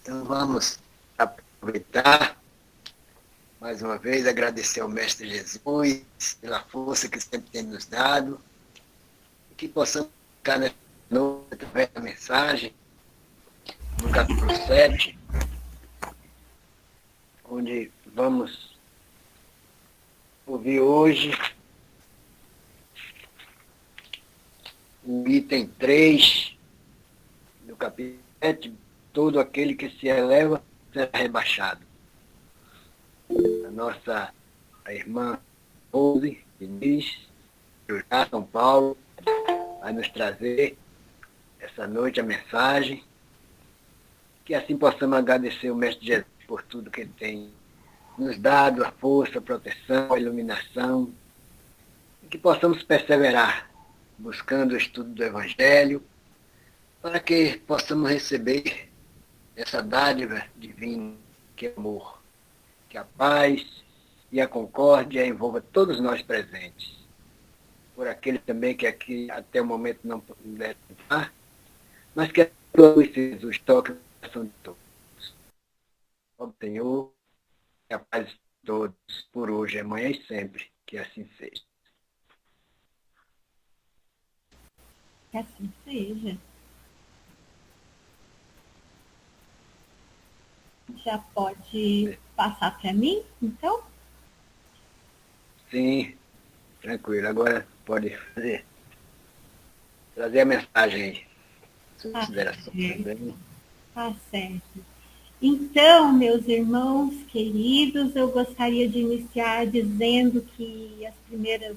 Então vamos aproveitar mais uma vez, agradecer ao Mestre Jesus pela força que sempre tem nos dado, e que possamos ficar nessa noite através da mensagem, no capítulo 7, onde vamos ouvir hoje o item 3 do capítulo 7, todo aquele que se eleva será rebaixado. A nossa irmã Rose Diniz, de São Paulo, vai nos trazer essa noite a mensagem, que assim possamos agradecer o Mestre Jesus por tudo que ele tem nos dado, a força, a proteção, a iluminação, e que possamos perseverar buscando o estudo do Evangelho, para que possamos receber essa dádiva divina que é amor, que a paz e a concórdia envolva todos nós presentes. Por aquele também que aqui até o momento não puderam entrar, mas que a tua luz, Jesus, toque o coração de todos. Ó Senhor, que a paz de todos, por hoje, amanhã e sempre, que assim seja. Que assim seja. Já pode passar para mim, então? Sim, tranquilo. Agora pode trazer a mensagem aí. Consideração também. Tá certo. Então, meus irmãos queridos, eu gostaria de iniciar dizendo que as primeiras...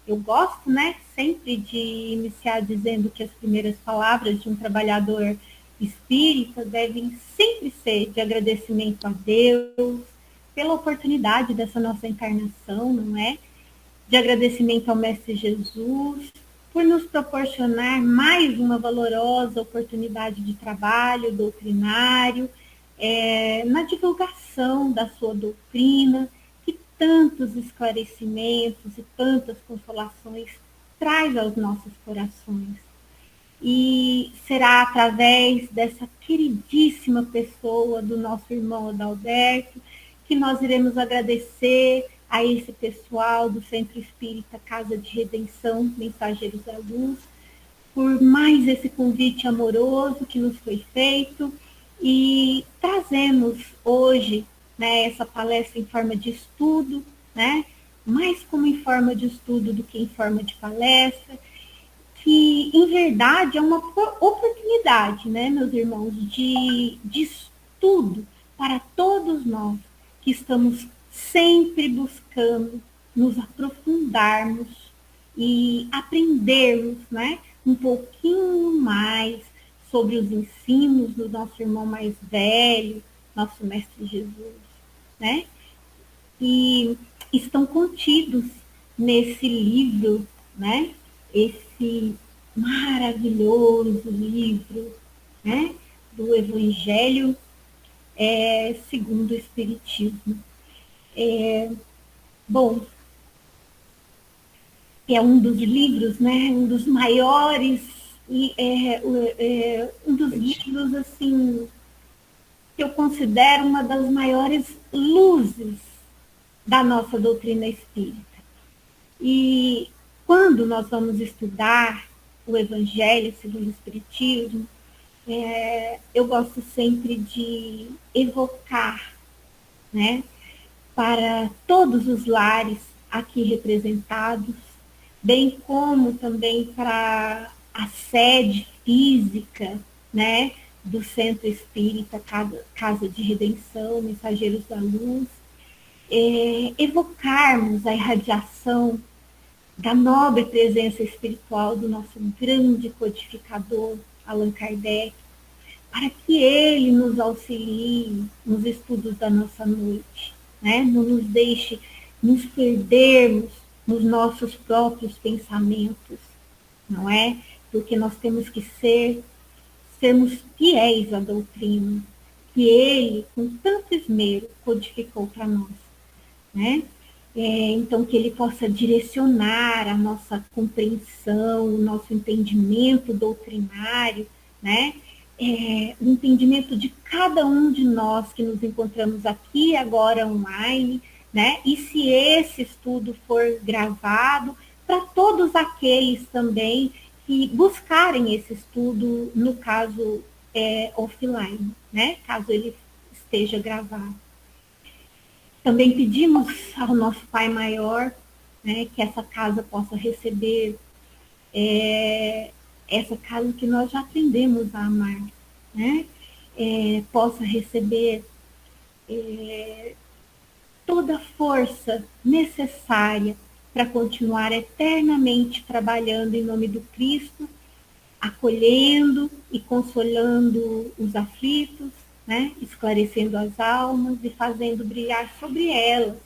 Eu gosto, né, sempre de iniciar dizendo que as primeiras palavras de um trabalhador espírita devem sempre ser de agradecimento a Deus pela oportunidade dessa nossa encarnação, não é? De agradecimento ao Mestre Jesus por nos proporcionar mais uma valorosa oportunidade de trabalho doutrinário, na divulgação da sua doutrina, que tantos esclarecimentos e tantas consolações traz aos nossos corações. E será através dessa queridíssima pessoa do nosso irmão Adalberto que nós iremos agradecer a esse pessoal do Centro Espírita Casa de Redenção, Mensageiros da Luz, por mais esse convite amoroso que nos foi feito, e trazemos hoje, né, essa palestra em forma de estudo, né, mais como em forma de estudo do que em forma de palestra, que em verdade é uma oportunidade, né, meus irmãos, de estudo para todos nós que estamos sempre buscando nos aprofundarmos e aprendermos, né, um pouquinho mais sobre os ensinos do nosso irmão mais velho, nosso Mestre Jesus, né? E estão contidos nesse livro, né? Esse maravilhoso livro, né? Do Evangelho segundo o Espiritismo. Bom, é um dos livros, né? Um dos maiores e um dos livros assim que eu considero uma das maiores luzes da nossa doutrina espírita. E quando nós vamos estudar o Evangelho segundo o Espiritismo, eu gosto sempre de evocar, né, para todos os lares aqui representados, bem como também para a sede física, né, do Centro Espírita Casa de Redenção, Mensageiros da Luz, evocarmos a irradiação da nobre presença espiritual do nosso grande codificador, Allan Kardec, para que ele nos auxilie nos estudos da nossa noite, né? Não nos deixe nos perdermos nos nossos próprios pensamentos, não é? Porque nós temos que sermos fiéis à doutrina que ele, com tanto esmero, codificou para nós, né? Então, que ele possa direcionar a nossa compreensão, o nosso entendimento doutrinário, né? o entendimento de cada um de nós que nos encontramos aqui agora online, né? E se esse estudo for gravado, para todos aqueles também que buscarem esse estudo, no caso offline, né? Caso ele esteja gravado. Também pedimos ao nosso Pai Maior, né, que essa casa possa receber essa casa que nós já aprendemos a amar, né? Possa receber toda a força necessária para continuar eternamente trabalhando em nome do Cristo, acolhendo e consolando os aflitos, né? Esclarecendo as almas e fazendo brilhar sobre elas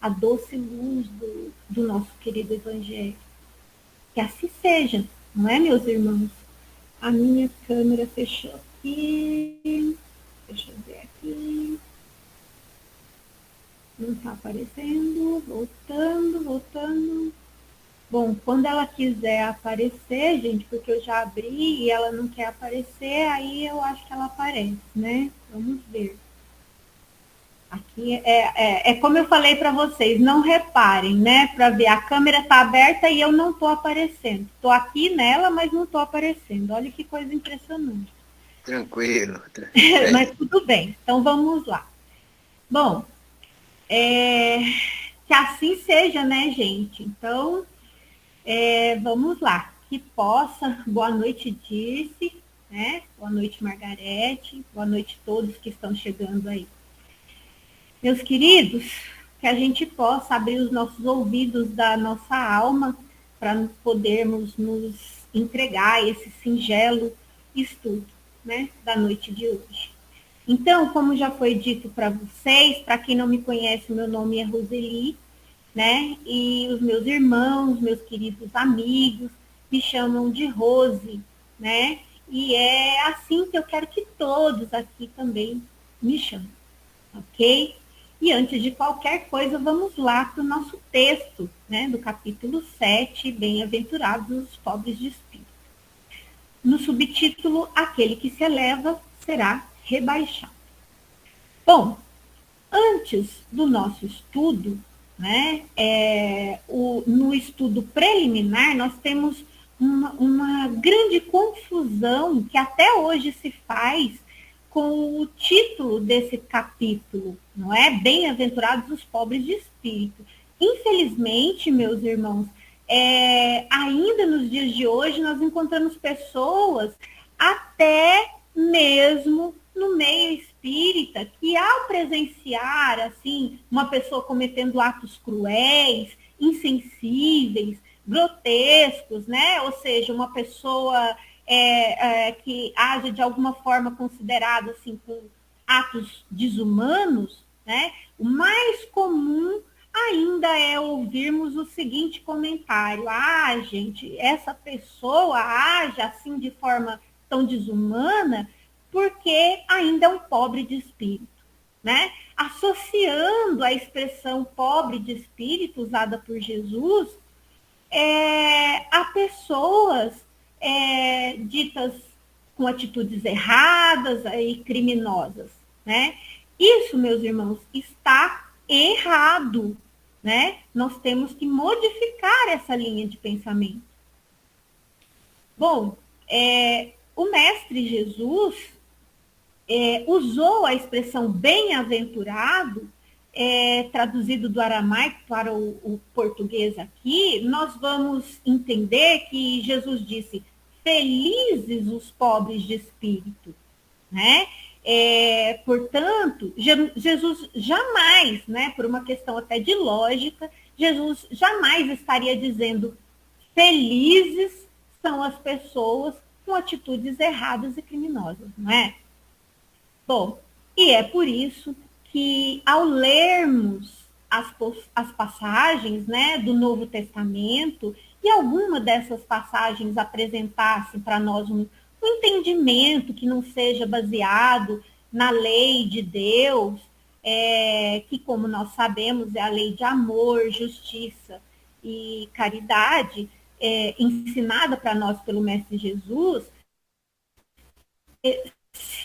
a doce luz do nosso querido Evangelho. Que assim seja, não é, meus irmãos? A minha câmera fechou aqui. Deixa eu ver aqui. Não está aparecendo. Voltando. Bom, quando ela quiser aparecer, gente, porque eu já abri e ela não quer aparecer, aí eu acho que ela aparece, né? Vamos ver. Aqui é como eu falei para vocês, não reparem, né? Para ver, a câmera está aberta e eu não estou aparecendo. Estou aqui nela, mas não estou aparecendo. Olha que coisa impressionante. Tranquilo. Mas tudo bem, então vamos lá. Bom, que assim seja, né, gente? Então, vamos lá. Que possa. Boa noite, Dirce, né? Boa noite, Margarete. Boa noite a todos que estão chegando aí. Meus queridos, que a gente possa abrir os nossos ouvidos da nossa alma para podermos nos entregar a esse singelo estudo, né, da noite de hoje. Então, como já foi dito para vocês, para quem não me conhece, meu nome é Roseli, né, e os meus irmãos, meus queridos amigos, me chamam de Rose, né, e é assim que eu quero que todos aqui também me chamem, ok? E antes de qualquer coisa, vamos lá para o nosso texto, né, do capítulo 7, Bem-aventurados os pobres de espírito. No subtítulo, aquele que se eleva será rebaixado. Bom, antes do nosso estudo, né, no estudo preliminar, nós temos uma grande confusão que até hoje se faz com o título desse capítulo, não é? Bem-aventurados os pobres de espírito. Infelizmente, meus irmãos, ainda nos dias de hoje nós encontramos pessoas, até mesmo no meio espírita, que ao presenciar assim uma pessoa cometendo atos cruéis, insensíveis, grotescos, né? Ou seja, uma pessoa que haja de alguma forma considerado assim com atos desumanos, né? O mais comum ainda é ouvirmos o seguinte comentário: ah, gente, essa pessoa age assim de forma tão desumana porque ainda é um pobre de espírito, né? Associando a expressão pobre de espírito usada por Jesus a pessoas ditas com atitudes erradas e criminosas, né? Isso, meus irmãos, está errado, né? Nós temos que modificar essa linha de pensamento. Bom, o Mestre Jesus usou a expressão bem-aventurado, traduzido do aramaico para o português aqui, nós vamos entender que Jesus disse: felizes os pobres de espírito, né? Portanto, Jesus jamais, né, por uma questão até de lógica, Jesus jamais estaria dizendo felizes são as pessoas com atitudes erradas e criminosas, não é? Bom, e é por isso que ao lermos as passagens, né, do Novo Testamento, e alguma dessas passagens apresentassem para nós um entendimento que não seja baseado na lei de Deus, que, como nós sabemos, é a lei de amor, justiça e caridade, ensinada para nós pelo Mestre Jesus,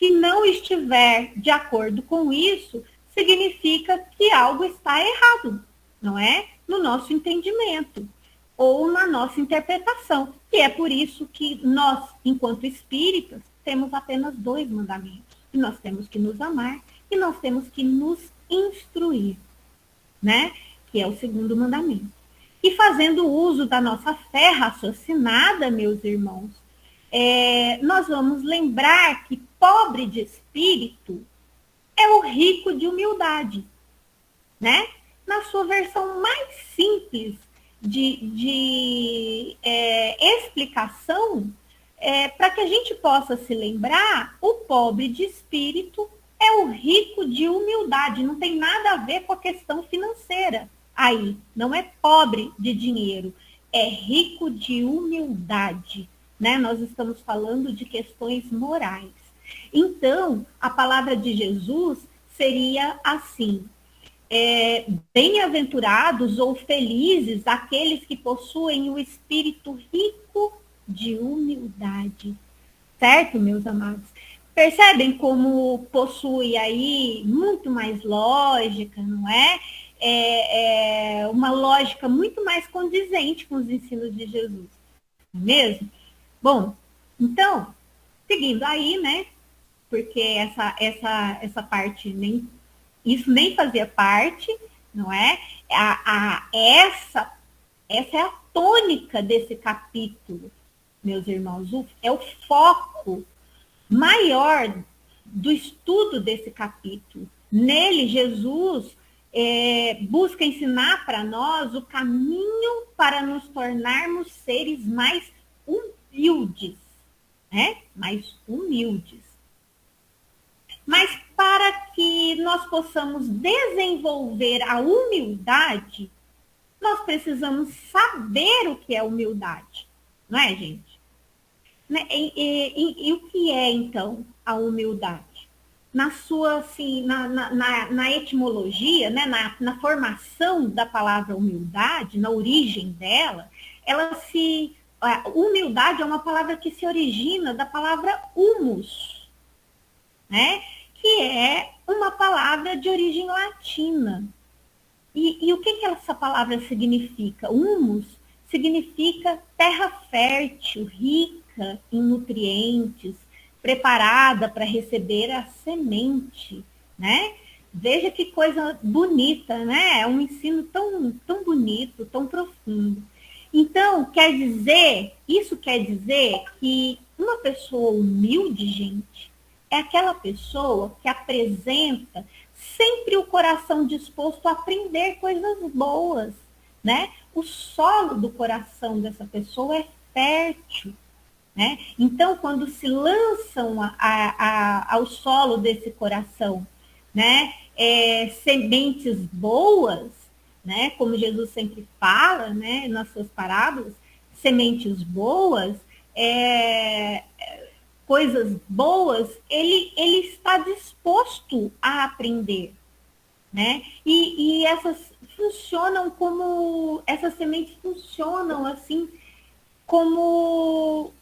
Se não estiver de acordo com isso, significa que algo está errado, não é? No nosso entendimento ou na nossa interpretação. E é por isso que nós, enquanto espíritas, temos apenas 2 mandamentos. E nós temos que nos amar e nós temos que nos instruir, né? Que é o 2º mandamento. E fazendo uso da nossa fé raciocinada, meus irmãos, nós vamos lembrar que pobre de espírito é o rico de humildade, né? Na sua versão mais simples de explicação, para que a gente possa se lembrar, o pobre de espírito é o rico de humildade, não tem nada a ver com a questão financeira. Aí, não é pobre de dinheiro, é rico de humildade, né? Nós estamos falando de questões morais. Então, a palavra de Jesus seria assim: bem-aventurados ou felizes aqueles que possuem o espírito rico de humildade. Certo, meus amados? Percebem como possui aí muito mais lógica, não é? Uma lógica muito mais condizente com os ensinos de Jesus, não é mesmo? Bom, então, seguindo aí, né? Porque essa parte isso nem fazia parte, não é? Essa é a tônica desse capítulo, meus irmãos. É o foco maior do estudo desse capítulo. Nele, Jesus busca ensinar para nós o caminho para nos tornarmos seres mais humildes, né? Mais humildes. Mas para que nós possamos desenvolver a humildade, nós precisamos saber o que é humildade, não é, gente? E o que é, então, a humildade? Na sua, assim, na etimologia, né, na formação da palavra humildade, na origem dela, humildade é uma palavra que se origina da palavra humus, né? Que é uma palavra de origem latina. E o que essa palavra significa? Humus significa terra fértil, rica em nutrientes, preparada para receber a semente, né? Veja que coisa bonita, né? É um ensino tão bonito, tão profundo. Então, isso quer dizer que uma pessoa humilde, gente, é aquela pessoa que apresenta sempre o coração disposto a aprender coisas boas, né? O solo do coração dessa pessoa é fértil, né? Então, quando se lançam ao solo desse coração, né, sementes boas, né, como Jesus sempre fala, né, nas suas parábolas, sementes boas, coisas boas, ele está disposto a aprender, né? E essas sementes funcionam assim como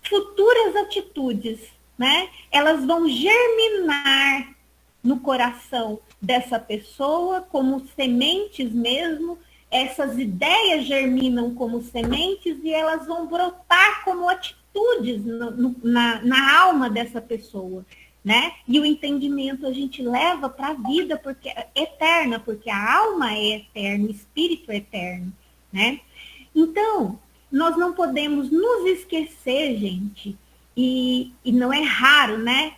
futuras atitudes, né? Elas vão germinar no coração dessa pessoa como sementes mesmo. Essas ideias germinam como sementes e elas vão brotar como atitudes na alma dessa pessoa, né? E o entendimento a gente leva para a vida porque é eterna, porque a alma é eterna, o espírito é eterno, né? Então, nós não podemos nos esquecer, gente, e não é raro, né?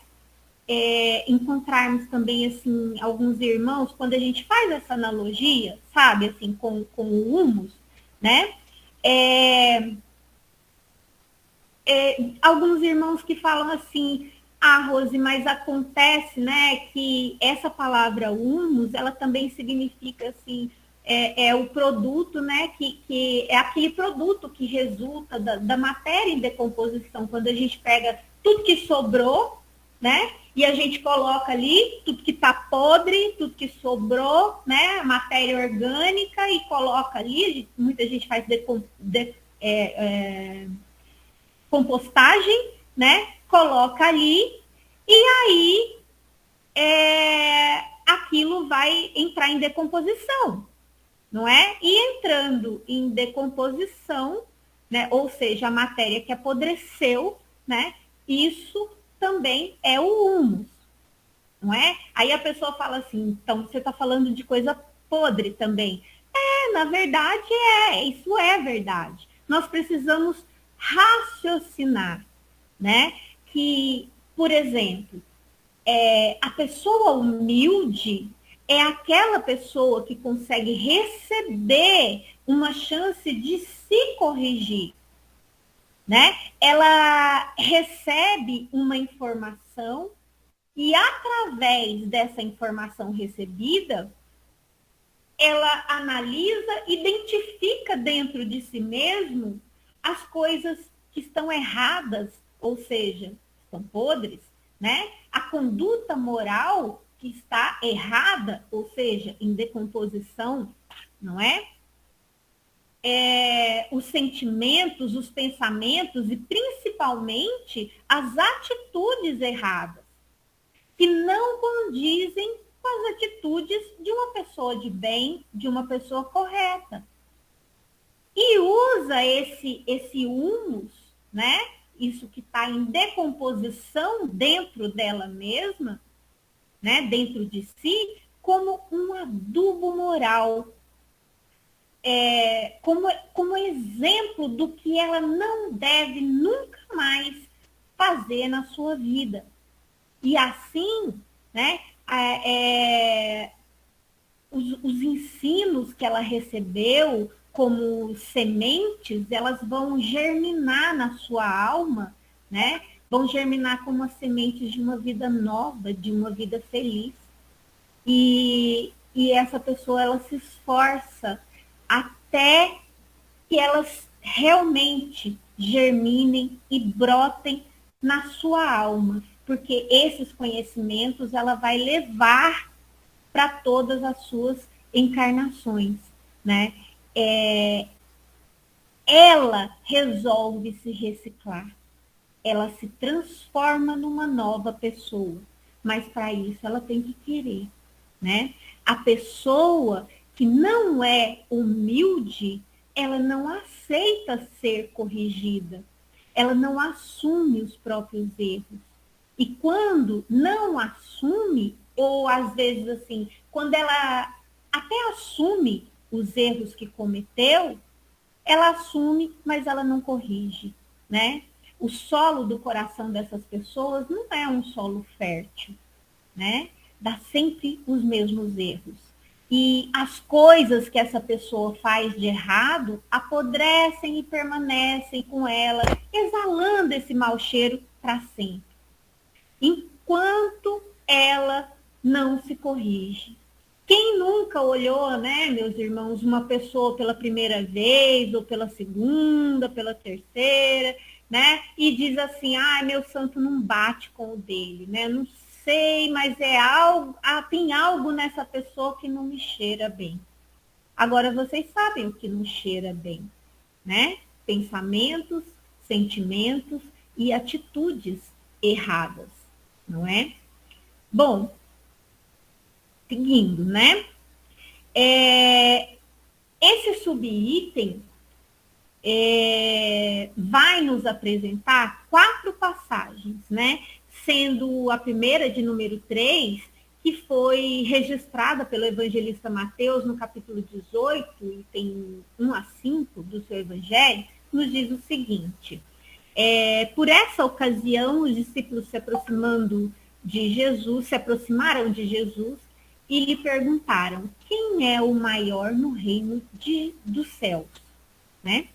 Encontrarmos também, assim, alguns irmãos, quando a gente faz essa analogia, sabe, assim, com o humus, né? Alguns irmãos que falam assim, Rose, mas acontece, né, que essa palavra humus, ela também significa, assim, o produto, né, que é aquele produto que resulta da matéria em decomposição, quando a gente pega tudo que sobrou, né, e a gente coloca ali tudo que está podre, tudo que sobrou, né, matéria orgânica, e coloca ali, muita gente faz compostagem, né? Coloca ali e aí aquilo vai entrar em decomposição, não é? E entrando em decomposição, né? Ou seja, a matéria que apodreceu, né? Isso também é o humus, não é? Aí a pessoa fala assim, então você está falando de coisa podre também. Na verdade isso é verdade. Nós precisamos raciocinar, né? Que, por exemplo, a pessoa humilde é aquela pessoa que consegue receber uma chance de se corrigir, né? Ela recebe uma informação e, através dessa informação recebida, ela analisa, identifica dentro de si mesmo as coisas que estão erradas, ou seja, estão podres, né? A conduta moral que está errada, ou seja, em decomposição, não é? Os sentimentos, os pensamentos e principalmente as atitudes erradas, que não condizem com as atitudes de uma pessoa de bem, de uma pessoa correta. E usa esse humus, né? Isso que está em decomposição dentro dela mesma, né? Dentro de si, como um adubo moral, como exemplo do que ela não deve nunca mais fazer na sua vida. E assim, né? Os ensinos que ela recebeu como sementes, elas vão germinar na sua alma, né? Vão germinar como as sementes de uma vida nova, de uma vida feliz. E essa pessoa, ela se esforça até que elas realmente germinem e brotem na sua alma, porque esses conhecimentos ela vai levar para todas as suas encarnações, né? Ela resolve se reciclar, ela se transforma numa nova pessoa, mas para isso ela tem que querer, né? A pessoa que não é humilde, ela não aceita ser corrigida, ela não assume os próprios erros. E quando não assume, ou às vezes assim, quando ela até assume os erros que cometeu, ela assume, mas ela não corrige, né? O solo do coração dessas pessoas não é um solo fértil, né? Dá sempre os mesmos erros. E as coisas que essa pessoa faz de errado apodrecem e permanecem com ela, exalando esse mau cheiro para sempre, enquanto ela não se corrige. Quem nunca olhou, né, meus irmãos, uma pessoa pela primeira vez, ou pela segunda, pela terceira, né, e diz assim, meu santo não bate com o dele, né, não sei, mas tem algo nessa pessoa que não me cheira bem. Agora, vocês sabem o que não cheira bem, né? Pensamentos, sentimentos e atitudes erradas, não é? Bom, seguindo, né? Esse subitem vai nos apresentar 4 passagens, né? Sendo a primeira, de número 3, que foi registrada pelo evangelista Mateus no capítulo 18, e tem 1 a 5 do seu evangelho, nos diz o seguinte: por essa ocasião, os discípulos se aproximaram de Jesus e lhe perguntaram: quem é o maior no reino dos céus? Né?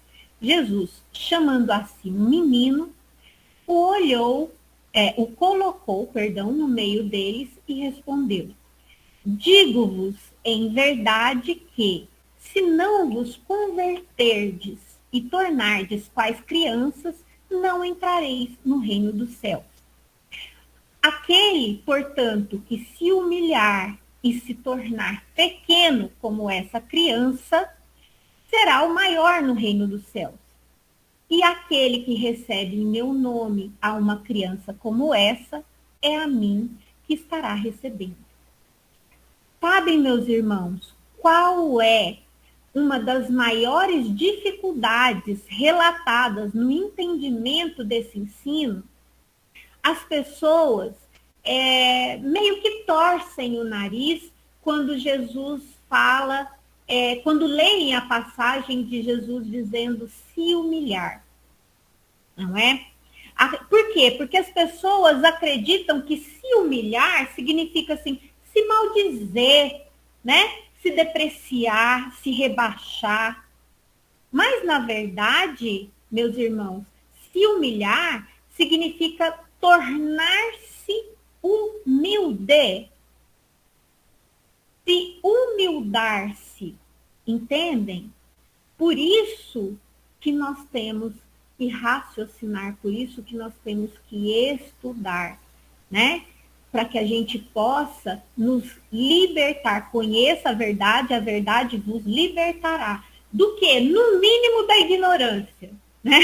Jesus, chamando assim um menino, o colocou, no meio deles e respondeu: digo-vos em verdade que, se não vos converterdes e tornardes quais crianças, não entrareis no reino dos céus. Aquele, portanto, que se humilhar e se tornar pequeno como essa criança, será o maior no reino dos céus. E aquele que recebe em meu nome a uma criança como essa, é a mim que estará recebendo. Sabem, meus irmãos, qual é uma das maiores dificuldades relatadas no entendimento desse ensino? As pessoas meio que torcem o nariz quando Jesus fala, quando leem a passagem de Jesus dizendo se humilhar, não é? Por quê? Porque as pessoas acreditam que se humilhar significa assim, se maldizer, né? Se depreciar, se rebaixar. Mas, na verdade, meus irmãos, se humilhar significa tornar-se humilde. Se humildar-se, entendem? Por isso que nós temos que raciocinar, por isso que nós temos que estudar, né? Para que a gente possa nos libertar. Conheça a verdade vos libertará. Do que? No mínimo da ignorância, né?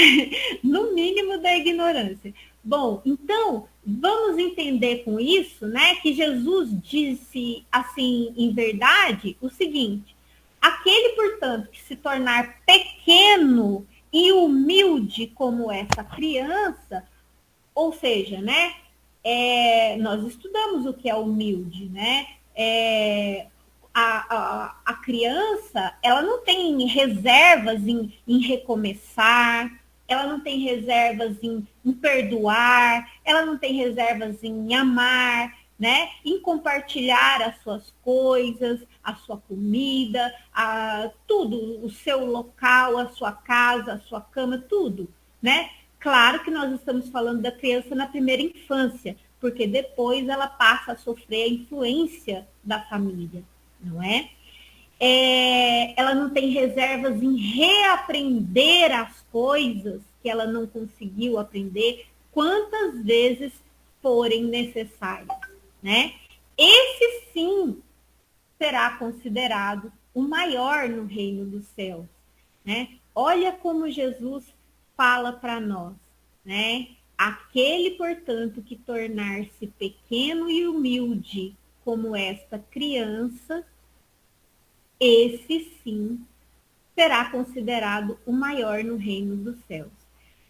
No mínimo da ignorância. Bom, então, vamos entender com isso, né, que Jesus disse, assim, em verdade, o seguinte: aquele, portanto, que se tornar pequeno e humilde como essa criança, ou seja, né, nós estudamos o que é humilde, né? A criança, ela não tem reservas em recomeçar, ela não tem reservas em perdoar, ela não tem reservas em amar, né? Em compartilhar as suas coisas, a sua comida, tudo, o seu local, a sua casa, a sua cama, tudo, né? Claro que nós estamos falando da criança na primeira infância, porque depois ela passa a sofrer a influência da família, não é? Ela não tem reservas em reaprender as coisas que ela não conseguiu aprender quantas vezes forem necessárias, né? Esse sim será considerado o maior no reino dos céus, né? Olha como Jesus fala para nós, né? Aquele, portanto, que tornar-se pequeno e humilde como esta criança, esse sim será considerado o maior no reino dos céus.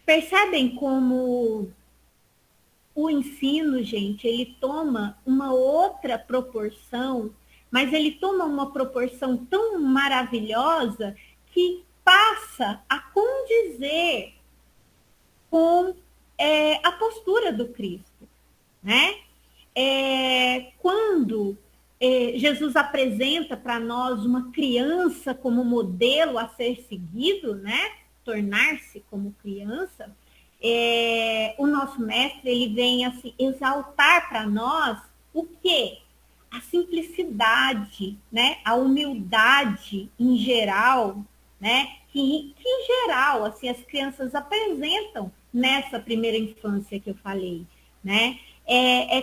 Percebem como o ensino, gente, ele toma uma outra proporção, mas ele toma uma proporção tão maravilhosa que passa a condizer com a postura do Cristo, né? Quando Jesus apresenta para nós uma criança como modelo a ser seguido, né? Tornar-se como criança, o nosso mestre ele vem assim, exaltar para nós o quê? A simplicidade, né? A humildade em geral, né? Que em geral assim, as crianças apresentam nessa primeira infância que eu falei, né?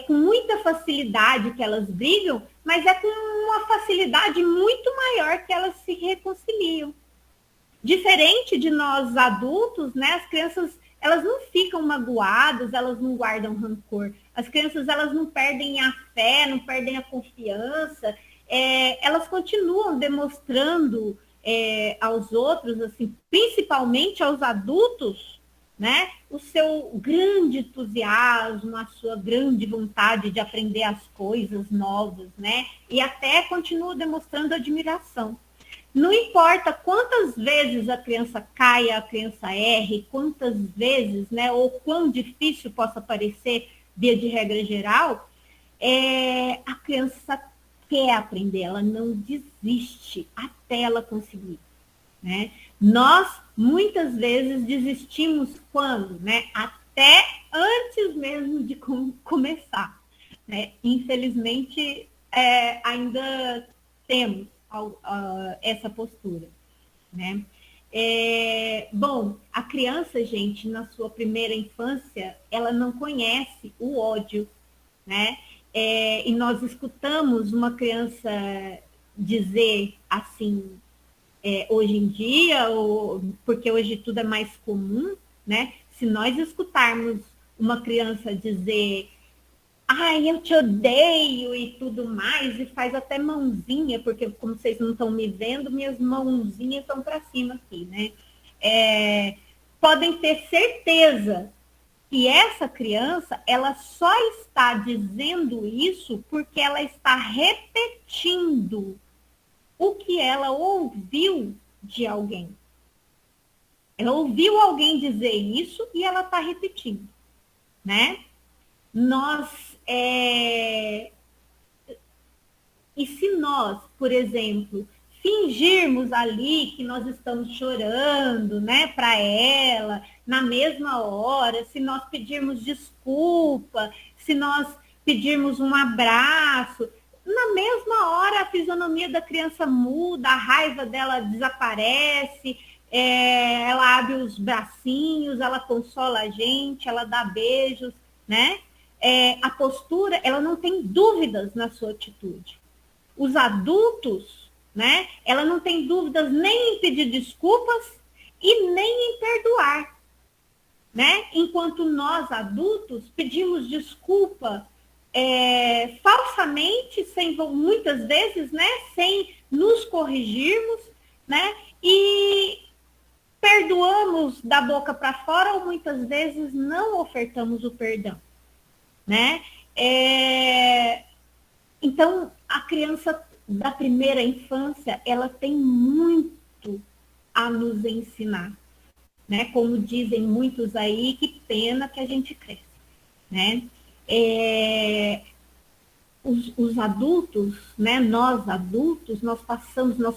Com muita facilidade que elas brigam, mas é com uma facilidade muito maior que elas se reconciliam. Diferente de nós adultos, né? As crianças elas não ficam magoadas, elas não guardam rancor. As crianças elas não perdem a fé, não perdem a confiança. Elas continuam demonstrando aos outros, assim, principalmente aos adultos, né? O seu grande entusiasmo, a sua grande vontade de aprender as coisas novas, né? E até continua demonstrando admiração. Não importa quantas vezes a criança caia, a criança erre, quantas vezes, né, ou quão difícil possa parecer, via de regra geral, a criança quer aprender, ela não desiste até ela conseguir, né? Nós, muitas vezes, desistimos quando? Né? Até antes mesmo de começar, né? Infelizmente, ainda temos essa postura, né? Bom, a criança, gente, na sua primeira infância, ela não conhece o ódio, né? E nós escutamos uma criança dizer assim, hoje em dia, porque hoje tudo é mais comum, né? Se nós escutarmos uma criança dizer ai, eu te odeio e tudo mais, e faz até mãozinha, porque como vocês não estão me vendo, minhas mãozinhas estão para cima aqui, né? Podem ter certeza que essa criança, ela só está dizendo isso porque ela está repetindo o que ela ouviu de alguém. Ela ouviu alguém dizer isso e ela está repetindo, né? E se nós, por exemplo, fingirmos ali que nós estamos chorando, né, para ela, na mesma hora, se nós pedirmos desculpa, se nós pedirmos um abraço, na mesma hora a fisionomia da criança muda, a raiva dela desaparece, ela abre os bracinhos, ela consola a gente, ela dá beijos, né? A postura, ela não tem dúvidas na sua atitude. Os adultos, né? Ela não tem dúvidas nem em pedir desculpas e nem em perdoar, né? Enquanto nós adultos pedimos desculpa falsamente, muitas vezes, né? Sem nos corrigirmos, né? E perdoamos da boca para fora ou muitas vezes não ofertamos o perdão, né? Então, a criança da primeira infância, ela tem muito a nos ensinar, né? Como dizem muitos aí, que pena que a gente cresce, né? Os adultos, né? Nós adultos, nós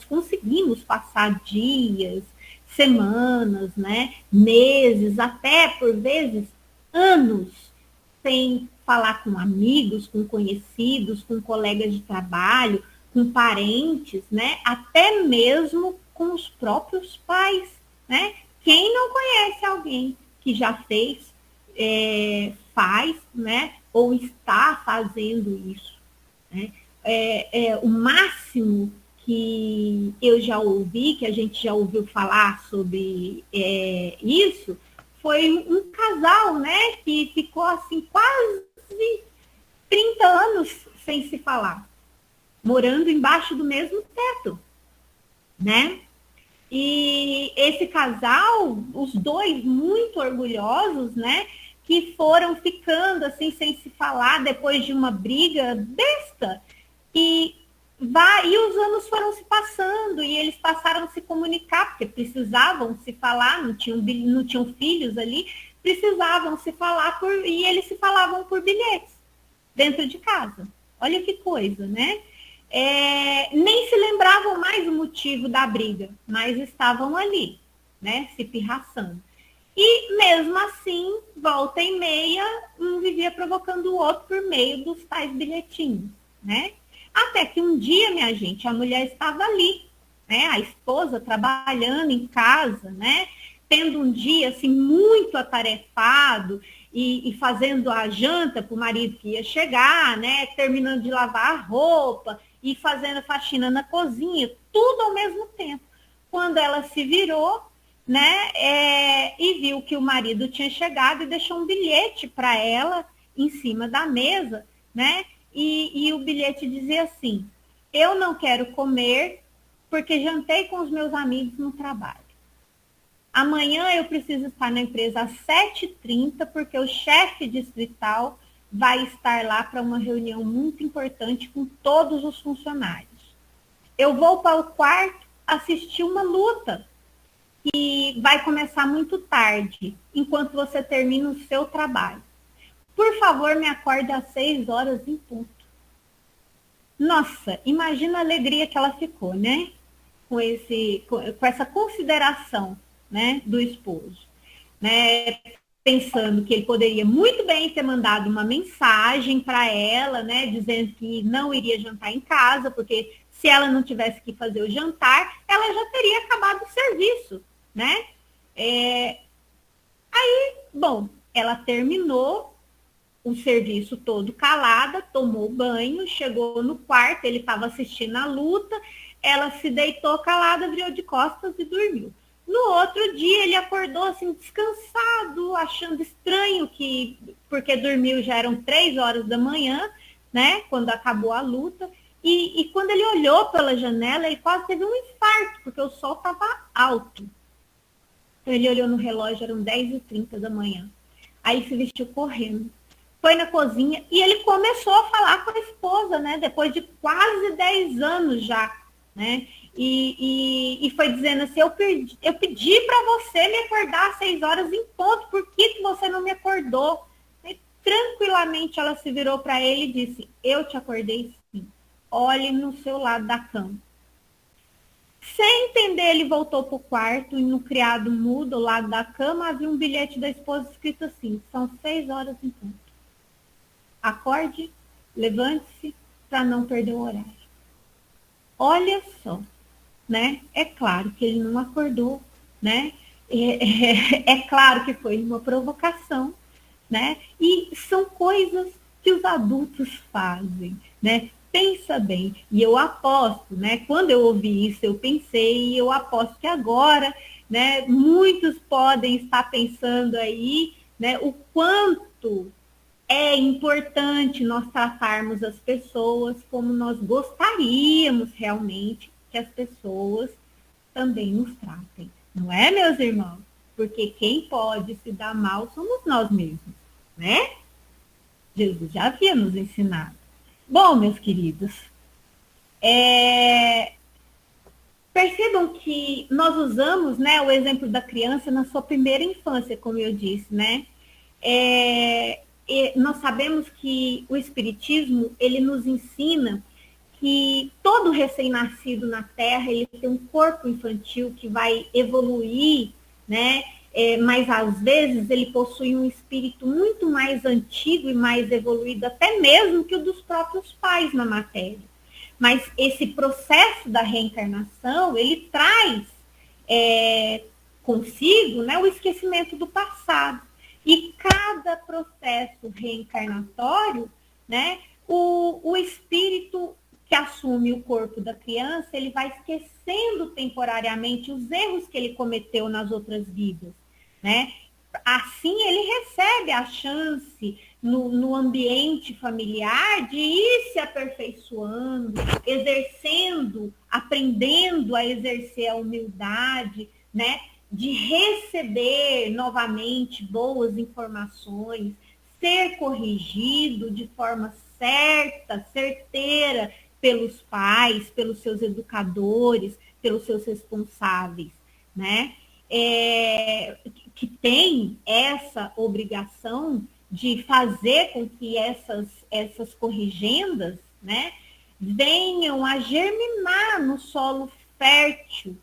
conseguimos passar dias, semanas, né? Meses, até por vezes anos, sem falar com amigos, com conhecidos, com colegas de trabalho, com parentes, né? Até mesmo com os próprios pais, né? Quem não conhece alguém que já fez, faz, né? Ou está fazendo isso, né? O máximo que eu já ouvi, que a gente já ouviu falar sobre isso, foi um casal, né? Que ficou assim quase 30 anos sem se falar, morando embaixo do mesmo teto, né? E esse casal, os dois muito orgulhosos, né? Que foram ficando assim sem se falar depois de uma briga besta. E os anos foram se passando e eles passaram a se comunicar, porque precisavam se falar, não tinham filhos ali, precisavam se falar e eles se falavam por bilhetes dentro de casa. Olha que coisa, né? Nem se lembravam mais o motivo da briga, mas estavam ali, né? Se pirraçando. E mesmo assim, volta e meia, um vivia provocando o outro por meio dos tais bilhetinhos, né? Até que um dia, minha gente, a mulher estava ali, né? A esposa trabalhando em casa, né? Tendo um dia assim muito atarefado e fazendo a janta para o marido que ia chegar, né? Terminando de lavar a roupa e fazendo faxina na cozinha, tudo ao mesmo tempo. Quando ela se virou, né? E viu que o marido tinha chegado e deixou um bilhete para ela em cima da mesa, né? E o bilhete dizia assim: eu não quero comer porque jantei com os meus amigos no trabalho. Amanhã eu preciso estar na empresa às 7h30 porque o chefe distrital vai estar lá para uma reunião muito importante com todos os funcionários. Eu vou para o quarto assistir uma luta que vai começar muito tarde, enquanto você termina o seu trabalho. Por favor, me acorde às 6h em ponto. Nossa, imagina a alegria que ela ficou, né? Com essa consideração, né, do esposo, né? Pensando que ele poderia muito bem ter mandado uma mensagem para ela, né, dizendo que não iria jantar em casa, porque se ela não tivesse que fazer o jantar, ela já teria acabado o serviço, né? Bom, ela terminou o serviço todo calada, tomou banho, chegou no quarto, ele estava assistindo a luta, ela se deitou calada, virou de costas e dormiu. No outro dia, ele acordou assim, descansado, achando estranho porque dormiu, já eram 3 horas da manhã, né, quando acabou a luta, e quando ele olhou pela janela, ele quase teve um infarto, porque o sol estava alto. Então, ele olhou no relógio, eram 10h30 da manhã. Aí ele se vestiu correndo, foi na cozinha e ele começou a falar com a esposa, né? Depois de quase 10 anos já, né? E foi dizendo assim, eu pedi para você me acordar às 6 horas em ponto, por que você não me acordou? E, tranquilamente ela se virou para ele e disse, eu te acordei sim, olhe no seu lado da cama. Sem entender, ele voltou para o quarto e no criado mudo, ao lado da cama, havia um bilhete da esposa escrito assim, são 6 horas em ponto. Acorde, levante-se para não perder o horário. Olha só, né? É claro que ele não acordou, né? É claro que foi uma provocação, né? E são coisas que os adultos fazem, né? Pensa bem, e eu aposto, né? Quando eu ouvi isso, eu pensei, e eu aposto que agora, né? Muitos podem estar pensando aí, né? O quanto é importante nós tratarmos as pessoas como nós gostaríamos realmente que as pessoas também nos tratem. Não é, meus irmãos? Porque quem pode se dar mal somos nós mesmos, né? Jesus já havia nos ensinado. Bom, meus queridos, percebam que nós usamos, né, o exemplo da criança na sua primeira infância, como eu disse, né? Nós sabemos que o Espiritismo, ele nos ensina que todo recém-nascido na Terra, ele tem um corpo infantil que vai evoluir, né? Mas às vezes ele possui um espírito muito mais antigo e mais evoluído, até mesmo que o dos próprios pais na matéria. Mas esse processo da reencarnação, ele traz consigo, né, o esquecimento do passado. E cada processo reencarnatório, né, o espírito que assume o corpo da criança, ele vai esquecendo temporariamente os erros que ele cometeu nas outras vidas, né? Assim, ele recebe a chance no ambiente familiar de ir se aperfeiçoando, exercendo, aprendendo a exercer a humildade, né? De receber novamente boas informações, ser corrigido de forma certa, certeira, pelos pais, pelos seus educadores, pelos seus responsáveis, né? Que tem essa obrigação de fazer com que essas corrigendas, né, venham a germinar no solo fértil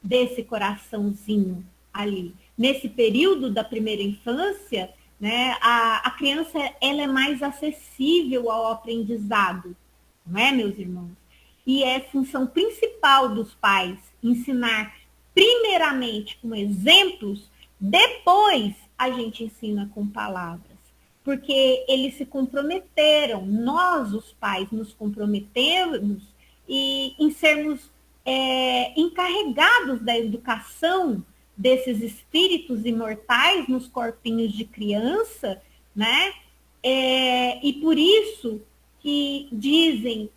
desse coraçãozinho ali. Nesse período da primeira infância, né, a criança ela é mais acessível ao aprendizado, não é, meus irmãos? E é função principal dos pais ensinar primeiramente com exemplos, depois a gente ensina com palavras. Porque eles se comprometeram, nós, os pais, nos comprometemos em sermos encarregados da educação desses espíritos imortais nos corpinhos de criança, né? E por isso que dizem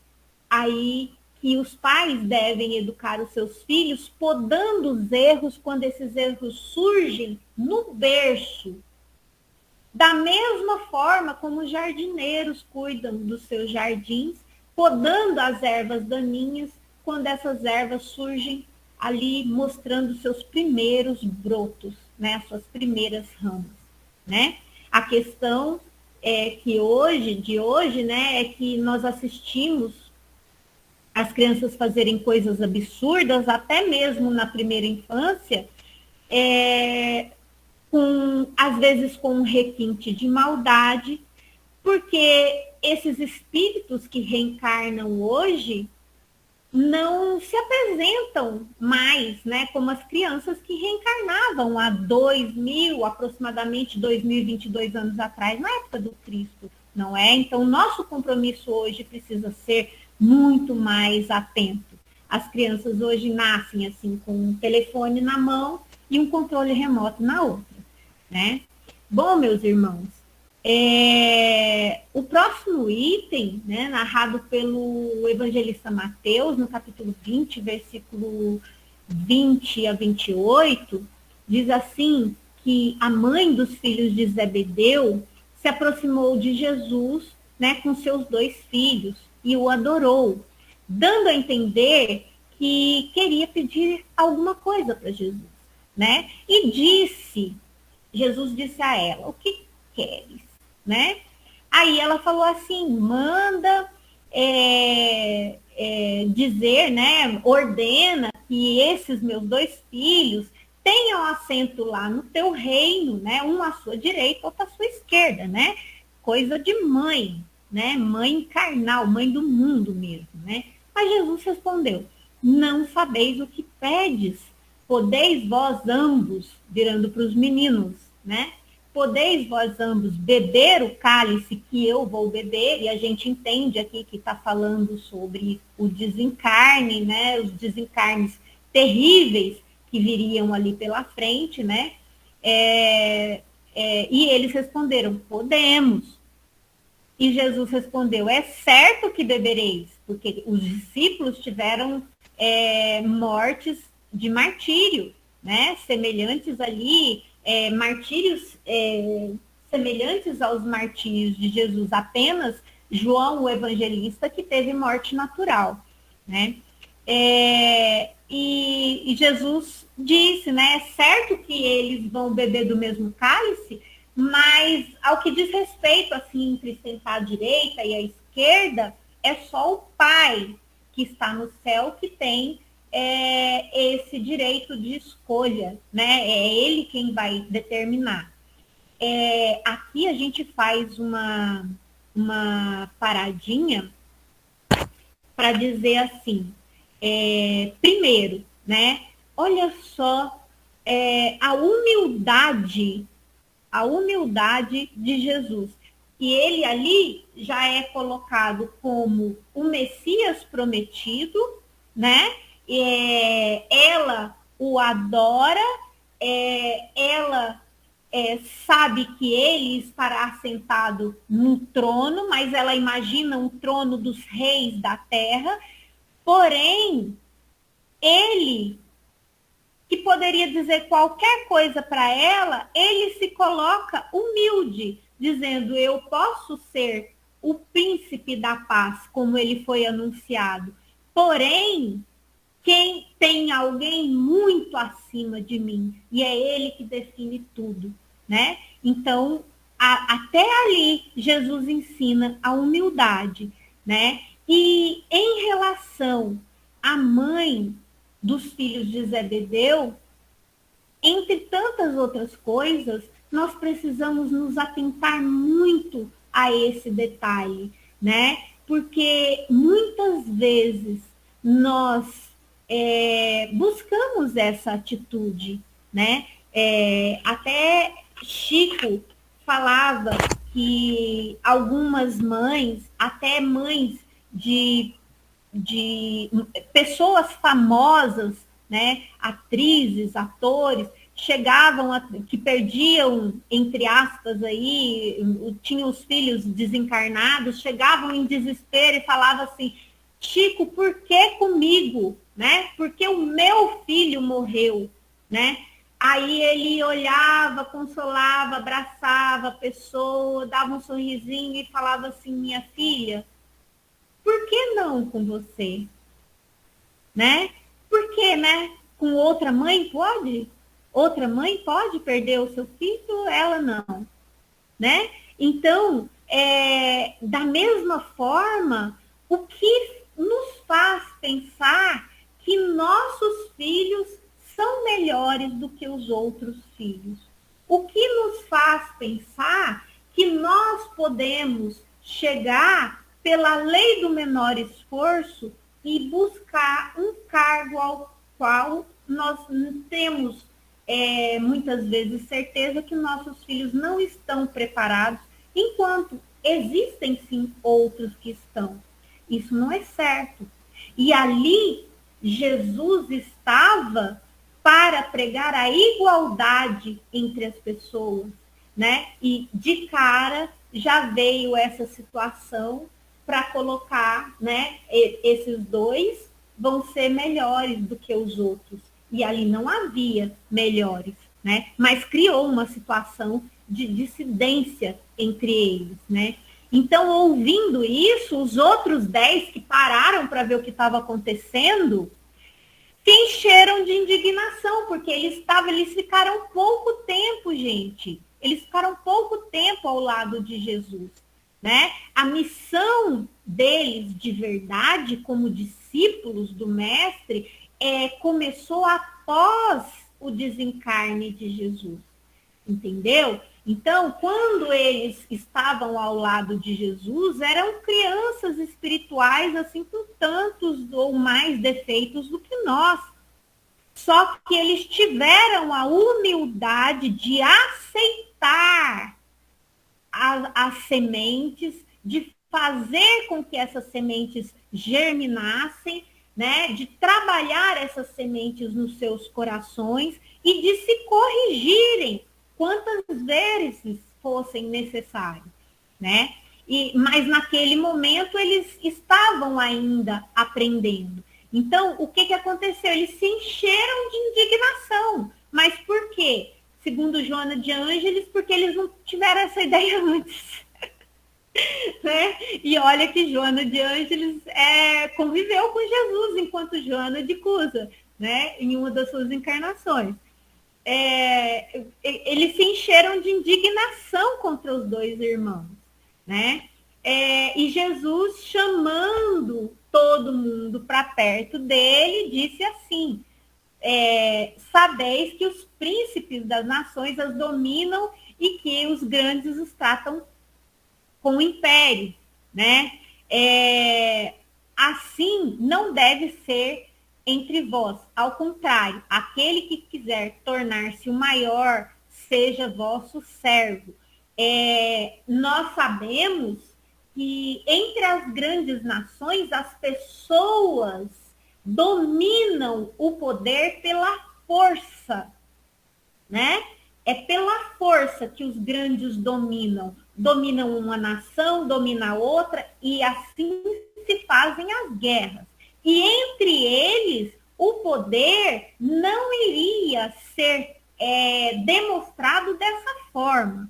aí que os pais devem educar os seus filhos podando os erros quando esses erros surgem no berço. Da mesma forma como os jardineiros cuidam dos seus jardins, podando as ervas daninhas quando essas ervas surgem ali mostrando seus primeiros brotos, né, as suas primeiras ramas, né? A questão de hoje, né, é que nós assistimos as crianças fazerem coisas absurdas, até mesmo na primeira infância, às vezes com um requinte de maldade, porque esses espíritos que reencarnam hoje não se apresentam mais, né, como as crianças que reencarnavam há aproximadamente 2022 anos atrás, na época do Cristo, não é? Então, nosso compromisso hoje precisa ser muito mais atento. as crianças hoje nascem assim com um telefone na mão e um controle remoto na outra, né? Bom, meus irmãos, o próximo item, né, narrado pelo evangelista Mateus, no capítulo 20, versículo 20 a 28, diz assim, que a mãe dos filhos de Zebedeu se aproximou de Jesus, né, com seus 2 filhos e o adorou, dando a entender que queria pedir alguma coisa para Jesus, né? E Jesus disse a ela: o que queres, né? Aí ela falou assim: manda dizer, né? Ordena que esses meus 2 filhos tenham assento lá no teu reino, né? Um à sua direita, outro à sua esquerda, né? Coisa de mãe, né? Mãe carnal, mãe do mundo mesmo, né? Mas Jesus respondeu: não sabeis o que pedes. Podeis vós ambos, virando para os meninos, né? Podeis vós ambos beber o cálice que eu vou beber, e a gente entende aqui que está falando sobre o desencarne, né? Os desencarnes terríveis que viriam ali pela frente, né? E eles responderam: podemos. E Jesus respondeu: é certo que bebereis, porque os discípulos tiveram mortes de martírio, né? Semelhantes ali, martírios semelhantes aos martírios de Jesus. Apenas João, o evangelista, que teve morte natural, né? E Jesus disse, né? É certo que eles vão beber do mesmo cálice, mas ao que diz respeito assim, entre sentar à direita e à esquerda, é só o Pai que está no céu que tem esse direito de escolha, né? É ele quem vai determinar. Aqui a gente faz uma paradinha para dizer assim, primeiro, né? Olha só a humildade de Jesus. E ele ali já é colocado como o Messias prometido, né? Ela o adora, ela sabe que ele estará sentado num trono, mas ela imagina um trono dos reis da terra, porém, ele que poderia dizer qualquer coisa para ela, ele se coloca humilde, dizendo: eu posso ser o príncipe da paz, como ele foi anunciado. Porém, quem tem alguém muito acima de mim, e é ele que define tudo, né? Então, até ali, Jesus ensina a humildade, né? E em relação à mãe dos filhos de Zebedeu, entre tantas outras coisas, nós precisamos nos atentar muito a esse detalhe, né? Porque muitas vezes nós buscamos essa atitude, né? Até Chico falava que algumas mães, até mães de pessoas famosas, né, atrizes, atores, que perdiam, entre aspas, aí, tinham os filhos desencarnados, chegavam em desespero e falavam assim: Chico, por que comigo? Né? Porque o meu filho morreu, né? Aí ele olhava, consolava, abraçava a pessoa, dava um sorrisinho e falava assim: minha filha, por que não com você? Né? Por que, né? Com outra mãe pode? Outra mãe pode perder o seu filho, ela não, né? Então, da mesma forma, o que nos faz pensar que nossos filhos são melhores do que os outros filhos? O que nos faz pensar que nós podemos chegar pela lei do menor esforço e buscar um cargo ao qual nós temos muitas vezes certeza que nossos filhos não estão preparados, enquanto existem sim outros que estão. Isso não é certo. E ali Jesus estava para pregar a igualdade entre as pessoas, né? E de cara já veio essa situação para colocar, né? Esses dois vão ser melhores do que os outros. E ali não havia melhores, né? Mas criou uma situação de dissidência entre eles, né? Então, ouvindo isso, os outros 10 que pararam para ver o que estava acontecendo se encheram de indignação, porque eles ficaram pouco tempo, gente. Eles ficaram pouco tempo ao lado de Jesus, né? A missão deles de verdade, como discípulos do Mestre, começou após o desencarne de Jesus, entendeu? Então, quando eles estavam ao lado de Jesus, eram crianças espirituais, assim, com tantos ou mais defeitos do que nós. Só que eles tiveram a humildade de aceitar as sementes, de fazer com que essas sementes germinassem, né? De trabalhar essas sementes nos seus corações e de se corrigirem quantas vezes fossem necessárias, né? Mas naquele momento eles estavam ainda aprendendo. Então, o que aconteceu? Eles se encheram de indignação. Mas por quê? Segundo Joana de Ângeles, porque eles não tiveram essa ideia antes. Né? E olha que Joana de Ângeles conviveu com Jesus enquanto Joana de Cusa, né? Em uma das suas encarnações. Eles se encheram de indignação contra os dois irmãos, né? E Jesus, chamando todo mundo para perto dele, disse assim: sabeis que os príncipes das nações as dominam e que os grandes os tratam com império, né? Assim não deve ser entre vós. Ao contrário, aquele que quiser tornar-se o maior, seja vosso servo. Nós sabemos que entre as grandes nações, as pessoas dominam o poder pela força, né? É pela força que os grandes dominam. Dominam uma nação, domina a outra, e assim se fazem as guerras. E entre eles, o poder não iria ser demonstrado dessa forma.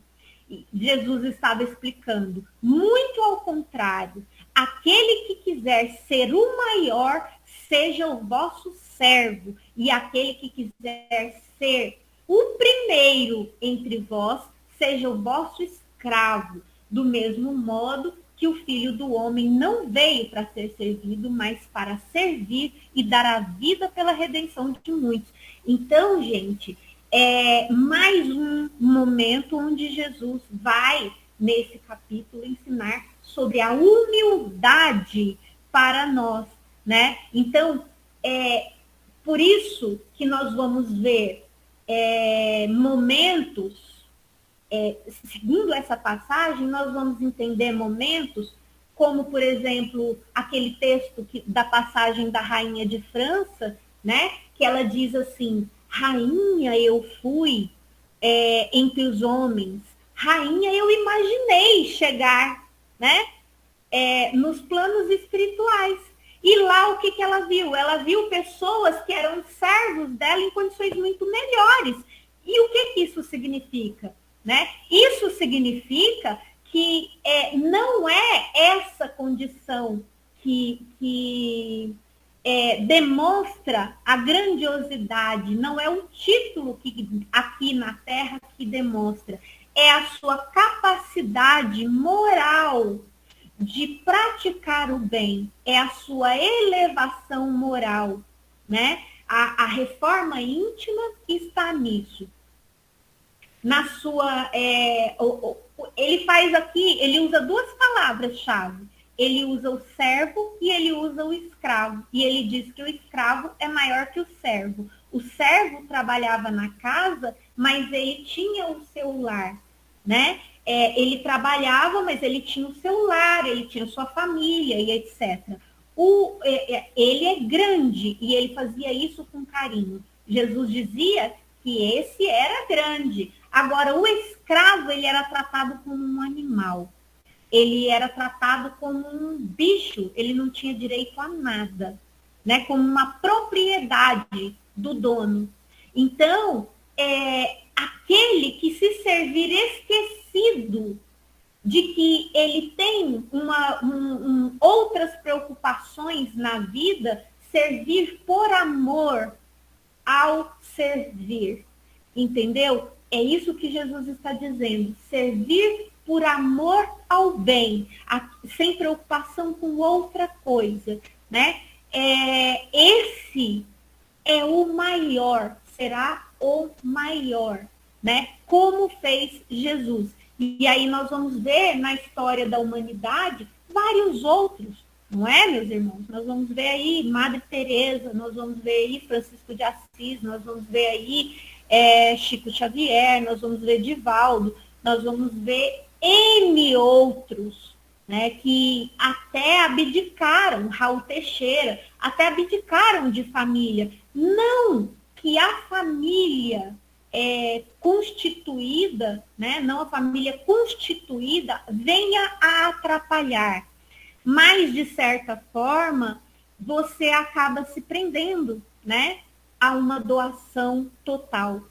Jesus estava explicando, muito ao contrário, aquele que quiser ser o maior, seja o vosso servo, e aquele que quiser ser o primeiro entre vós, seja o vosso escravo, do mesmo modo que o Filho do Homem não veio para ser servido, mas para servir e dar a vida pela redenção de muitos. Então, gente, mais um momento onde Jesus vai, nesse capítulo, ensinar sobre a humildade para nós, né? Então, por isso que nós vamos ver momentos, segundo essa passagem, nós vamos entender momentos como, por exemplo, aquele texto da passagem da Rainha de França, né? Que ela diz assim: rainha eu fui entre os homens, rainha eu imaginei chegar, né? Nos planos espirituais. E lá o que ela viu? Ela viu pessoas que eram servos dela em condições muito melhores. E o que isso significa? Né? Isso significa que não é essa condição que demonstra a grandiosidade, não é o título que aqui na Terra que demonstra, é a sua capacidade moral de praticar o bem, é a sua elevação moral, né? A reforma íntima está nisso. Na sua, ele faz aqui, ele usa duas palavras-chave. Ele usa o servo e ele usa o escravo. E ele diz que o escravo é maior que o servo. O servo trabalhava na casa, mas ele tinha o seu lar, né? Ele trabalhava, mas ele tinha o seu lar, ele tinha sua família e etc. Ele é grande e ele fazia isso com carinho. Jesus dizia que esse era grande. Agora, o escravo, ele era tratado como um animal. Ele era tratado como um bicho, ele não tinha direito a nada, né? Como uma propriedade do dono. Então, aquele que se servir esquecido de que ele tem outras preocupações na vida, servir por amor ao servir. Entendeu? É isso que Jesus está dizendo. Servir por amor ao bem, sem preocupação com outra coisa, né? Esse é o maior, será o maior, né? Como fez Jesus. E aí nós vamos ver na história da humanidade vários outros, não é, meus irmãos? Nós vamos ver aí Madre Teresa, nós vamos ver aí Francisco de Assis, nós vamos ver aí Chico Xavier, nós vamos ver Divaldo, nós vamos ver N outros, né, que até abdicaram, Raul Teixeira, até abdicaram de família. Não que a família constituída, né, não a família constituída venha a atrapalhar, mas, de certa forma, você acaba se prendendo, né, a uma doação total.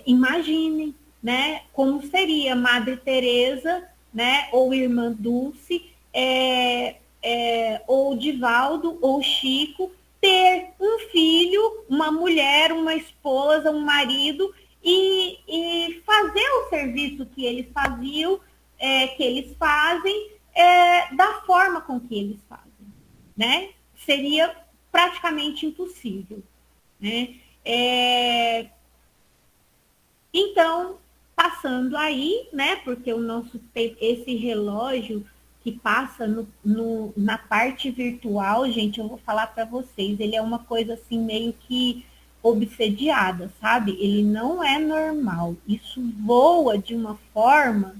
Imagine, né, como seria Madre Teresa, né, ou Irmã Dulce, ou Divaldo, ou Chico, ter um filho, uma mulher, uma esposa, um marido, e fazer o serviço que eles faziam, que eles fazem, da forma com que eles fazem, né? Seria praticamente impossível, né? Então, passando aí, né? Porque o nosso esse relógio que passa na parte virtual, gente, eu vou falar para vocês, ele é uma coisa assim meio que obsediada, sabe? Ele não é normal. Isso voa de uma forma.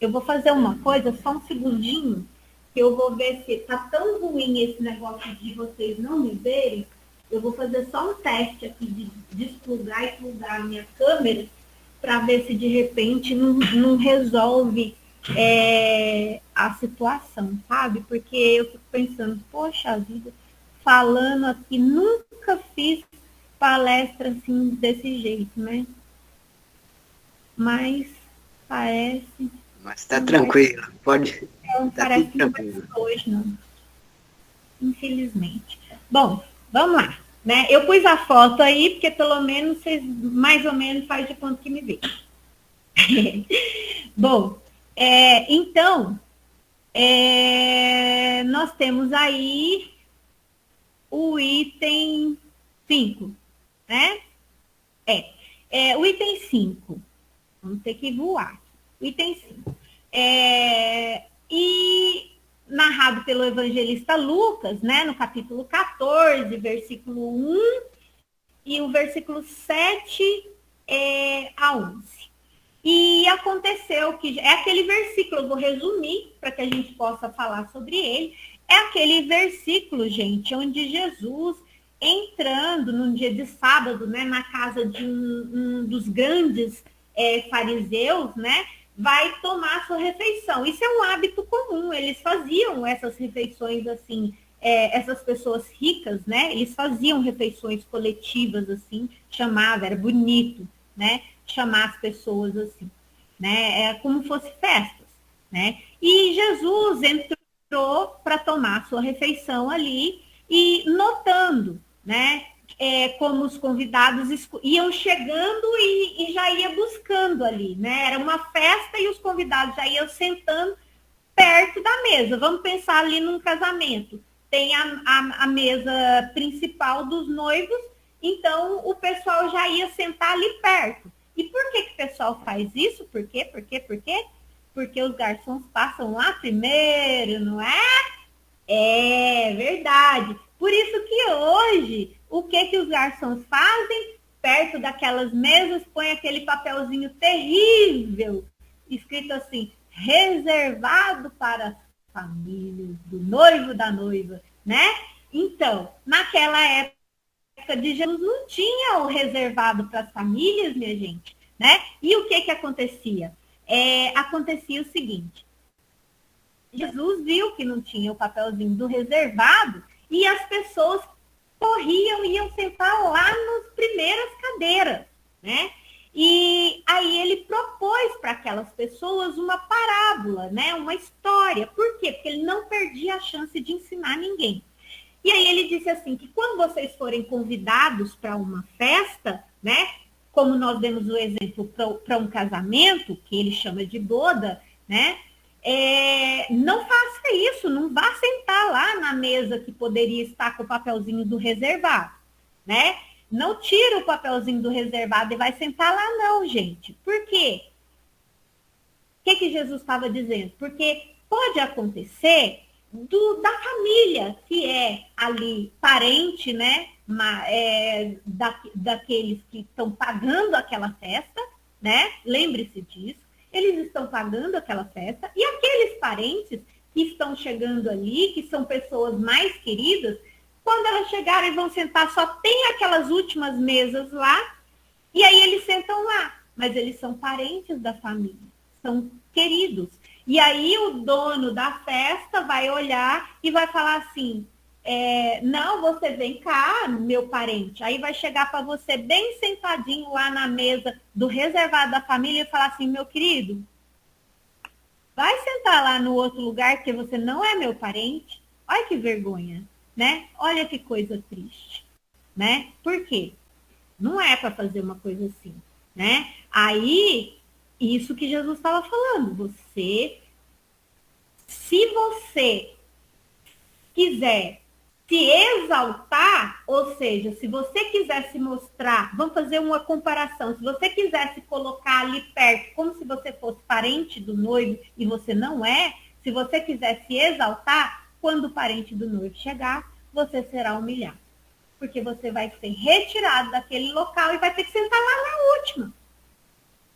Eu vou fazer uma coisa, só um segundinho, que eu vou ver se tá tão ruim esse negócio de vocês não me verem. Eu vou fazer só um teste aqui de desplugar e plugar a minha câmera para ver se de repente não resolve a situação, sabe? Porque eu fico pensando, poxa vida, falando aqui, nunca fiz palestra assim desse jeito, né? Mas parece. Mas tá tranquilo, pode. Não Tá parece tudo que não tranquilo. vai hoje, não. Infelizmente. Bom, vamos lá. Né? Eu pus a foto aí, porque pelo menos vocês mais ou menos faz de quanto que me vê. Bom, então, nós temos aí o item 5, né? O item 5. Vamos ter que voar. O item 5. E narrado pelo evangelista Lucas, né, no capítulo 14, versículo 1, e o versículo 7 a 11. E aconteceu que é aquele versículo, eu vou resumir para que a gente possa falar sobre ele. É aquele versículo, gente, onde Jesus, entrando num dia de sábado, né, na casa de um dos grandes fariseus, né, vai tomar sua refeição. Isso é um hábito comum, eles faziam essas refeições assim, essas pessoas ricas, né, eles faziam refeições coletivas assim, era bonito, né, chamar as pessoas assim, né, como fosse festas, né, e Jesus entrou para tomar sua refeição ali e notando, né, como os convidados iam chegando e já ia buscando ali, né? Era uma festa e os convidados já iam sentando perto da mesa. Vamos pensar ali num casamento. Tem a mesa principal dos noivos, então o pessoal já ia sentar ali perto. E por que o pessoal faz isso? Por quê? Porque os garçons passam lá primeiro, não é? É verdade. Por isso que hoje, o que os garçons fazem? Perto daquelas mesas, põe aquele papelzinho terrível, escrito assim, reservado para famílias, do noivo, da noiva, né? Então, naquela época de Jesus não tinha o reservado para as famílias, minha gente, né? E o que acontecia? Acontecia o seguinte, Jesus viu que não tinha o papelzinho do reservado e as pessoas corriam e iam sentar lá nas primeiras cadeiras, né? E aí ele propôs para aquelas pessoas uma parábola, né? Uma história. Por quê? Porque ele não perdia a chance de ensinar ninguém. E aí ele disse assim, que quando vocês forem convidados para uma festa, né? Como nós demos o exemplo para um casamento, que ele chama de boda, né? Não faça isso, não vá sentar lá na mesa que poderia estar com o papelzinho do reservado, né? Não tira o papelzinho do reservado e vai sentar lá não, gente. Por quê? O que Jesus estava dizendo? Porque pode acontecer da família, que é ali parente, né? Daqueles que estão pagando aquela festa, né? Lembre-se disso. Eles estão pagando aquela festa, e aqueles parentes que estão chegando ali, que são pessoas mais queridas, quando elas chegarem e vão sentar, só tem aquelas últimas mesas lá, e aí eles sentam lá, mas eles são parentes da família, são queridos. E aí o dono da festa vai olhar e vai falar assim, não, você vem cá, meu parente. Aí vai chegar para você bem sentadinho lá na mesa do reservado da família e falar assim, meu querido, vai sentar lá no outro lugar que você não é meu parente. Olha que vergonha, né? Olha que coisa triste, né? Por quê? Não é para fazer uma coisa assim, né? Aí, isso que Jesus estava falando, se você quiser se exaltar, ou seja, se você quiser se mostrar, vamos fazer uma comparação, se você quiser se colocar ali perto, como se você fosse parente do noivo e você não é, se você quiser se exaltar, quando o parente do noivo chegar, você será humilhado. Porque você vai ser retirado daquele local e vai ter que sentar lá na última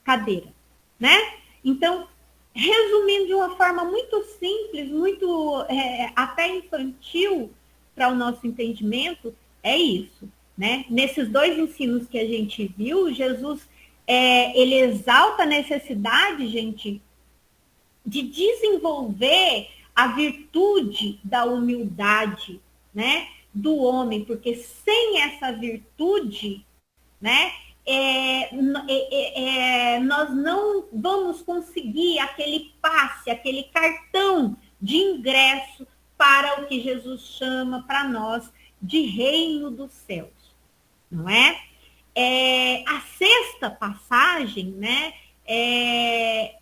cadeira, né? Então, resumindo de uma forma muito simples, muito até infantil, para o nosso entendimento, é isso, né? Nesses dois ensinos que a gente viu, Jesus, ele exalta a necessidade, gente, de desenvolver a virtude da humildade, né? Do homem, porque sem essa virtude, né? Nós não vamos conseguir aquele passe, aquele cartão de ingresso para o que Jesus chama para nós de reino dos céus, não é? A sexta passagem, né?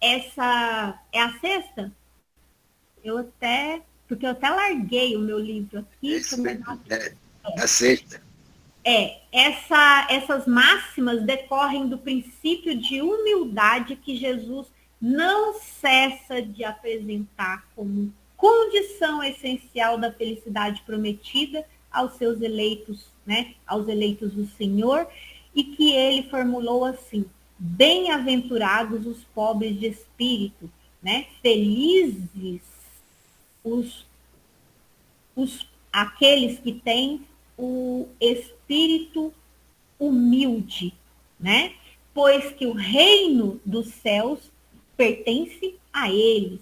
Essa é a sexta? Porque eu até larguei o meu livro aqui. A sexta. Essas máximas decorrem do princípio de humildade que Jesus não cessa de apresentar como condição essencial da felicidade prometida aos seus eleitos, né? Aos eleitos do Senhor, e que ele formulou assim: bem-aventurados os pobres de espírito, né? Felizes aqueles que têm o espírito humilde, né? Pois que o reino dos céus pertence a eles.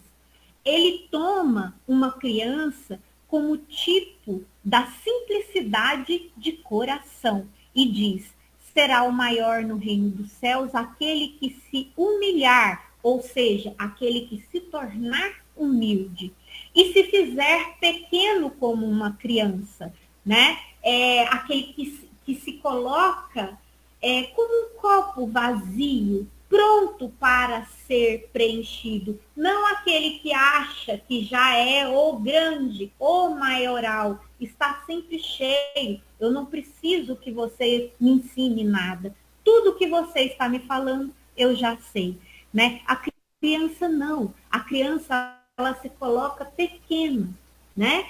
Ele toma uma criança como tipo da simplicidade de coração e diz: será o maior no reino dos céus aquele que se humilhar, ou seja, aquele que se tornar humilde e se fizer pequeno como uma criança, né? Aquele que se coloca como um copo vazio, pronto para ser preenchido. Não aquele que acha que já é o grande, o maioral, está sempre cheio. Eu não preciso que você me ensine nada. Tudo que você está me falando, eu já sei, né? A criança não. A criança, ela se coloca pequena, né?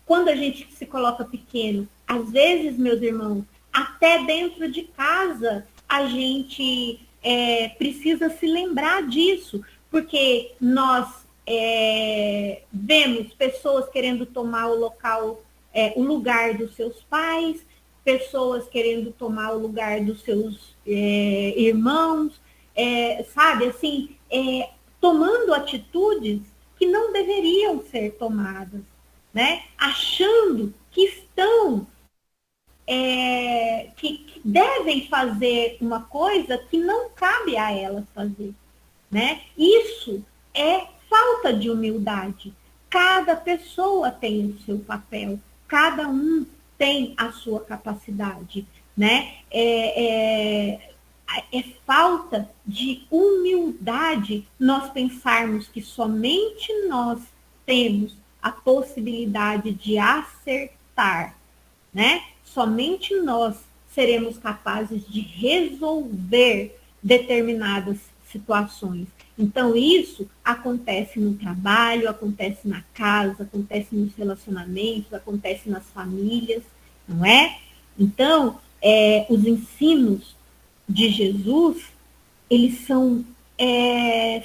Quando a gente se coloca pequeno, às vezes, meus irmãos, até dentro de casa, a gente precisa se lembrar disso, porque nós vemos pessoas querendo tomar o local, o lugar dos seus pais, pessoas querendo tomar o lugar dos seus irmãos, sabe, assim, tomando atitudes que não deveriam ser tomadas, né? Achando que estão, que devem fazer uma coisa que não cabe a elas fazer, né? Isso é falta de humildade. Cada pessoa tem o seu papel, cada um tem a sua capacidade, né? É falta de humildade nós pensarmos que somente nós temos a possibilidade de acertar, né? Somente nós seremos capazes de resolver determinadas situações. Então, isso acontece no trabalho, acontece na casa, acontece nos relacionamentos, acontece nas famílias, não é? Então, os ensinos de Jesus, eles são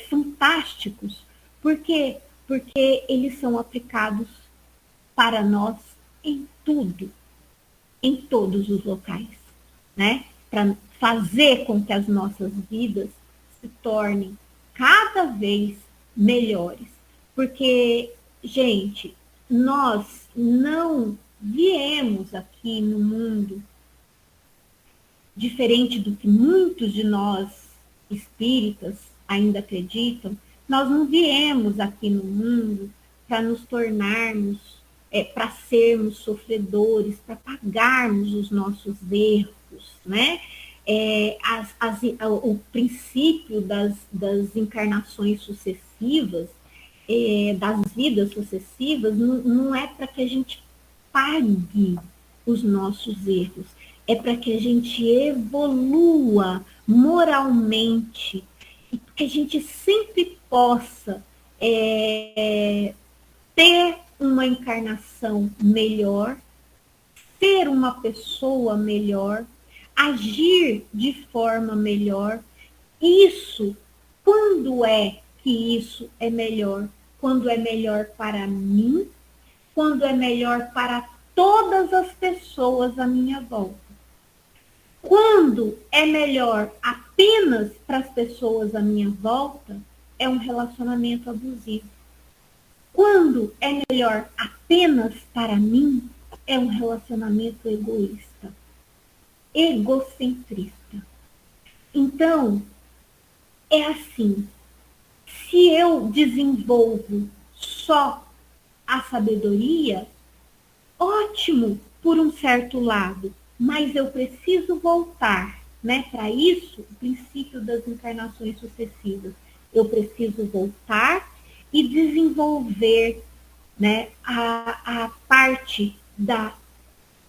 fantásticos. Por quê? Porque eles são aplicados para nós em tudo, em todos os locais, né? Para fazer com que as nossas vidas se tornem cada vez melhores. Porque, gente, nós não viemos aqui no mundo, diferente do que muitos de nós espíritas ainda acreditam, nós não viemos aqui no mundo para nos tornarmos, para sermos sofredores, para pagarmos os nossos erros, né? O princípio das encarnações sucessivas, das vidas sucessivas, não é para que a gente pague os nossos erros, é para que a gente evolua moralmente, e que a gente sempre possa ter uma encarnação melhor, ser uma pessoa melhor, agir de forma melhor. Isso, quando é que isso é melhor? Quando é melhor para mim, quando é melhor para todas as pessoas à minha volta. Quando é melhor apenas para as pessoas à minha volta, é um relacionamento abusivo. Quando é melhor apenas para mim, é um relacionamento egoísta, egocentrista. Então, é assim, se eu desenvolvo só a sabedoria, ótimo, por um certo lado, mas eu preciso voltar, né? Para isso, o princípio das encarnações sucessivas. Eu preciso voltar e desenvolver, né, a parte da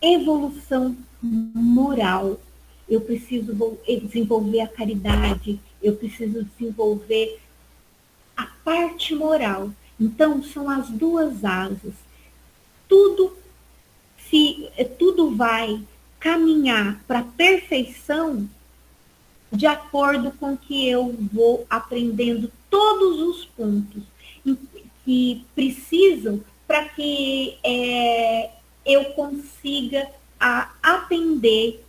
evolução moral. Eu preciso desenvolver a caridade, eu preciso desenvolver a parte moral. Então, são as duas asas. Tudo vai caminhar para a perfeição de acordo com que eu vou aprendendo todos os pontos que precisam para que eu consiga atender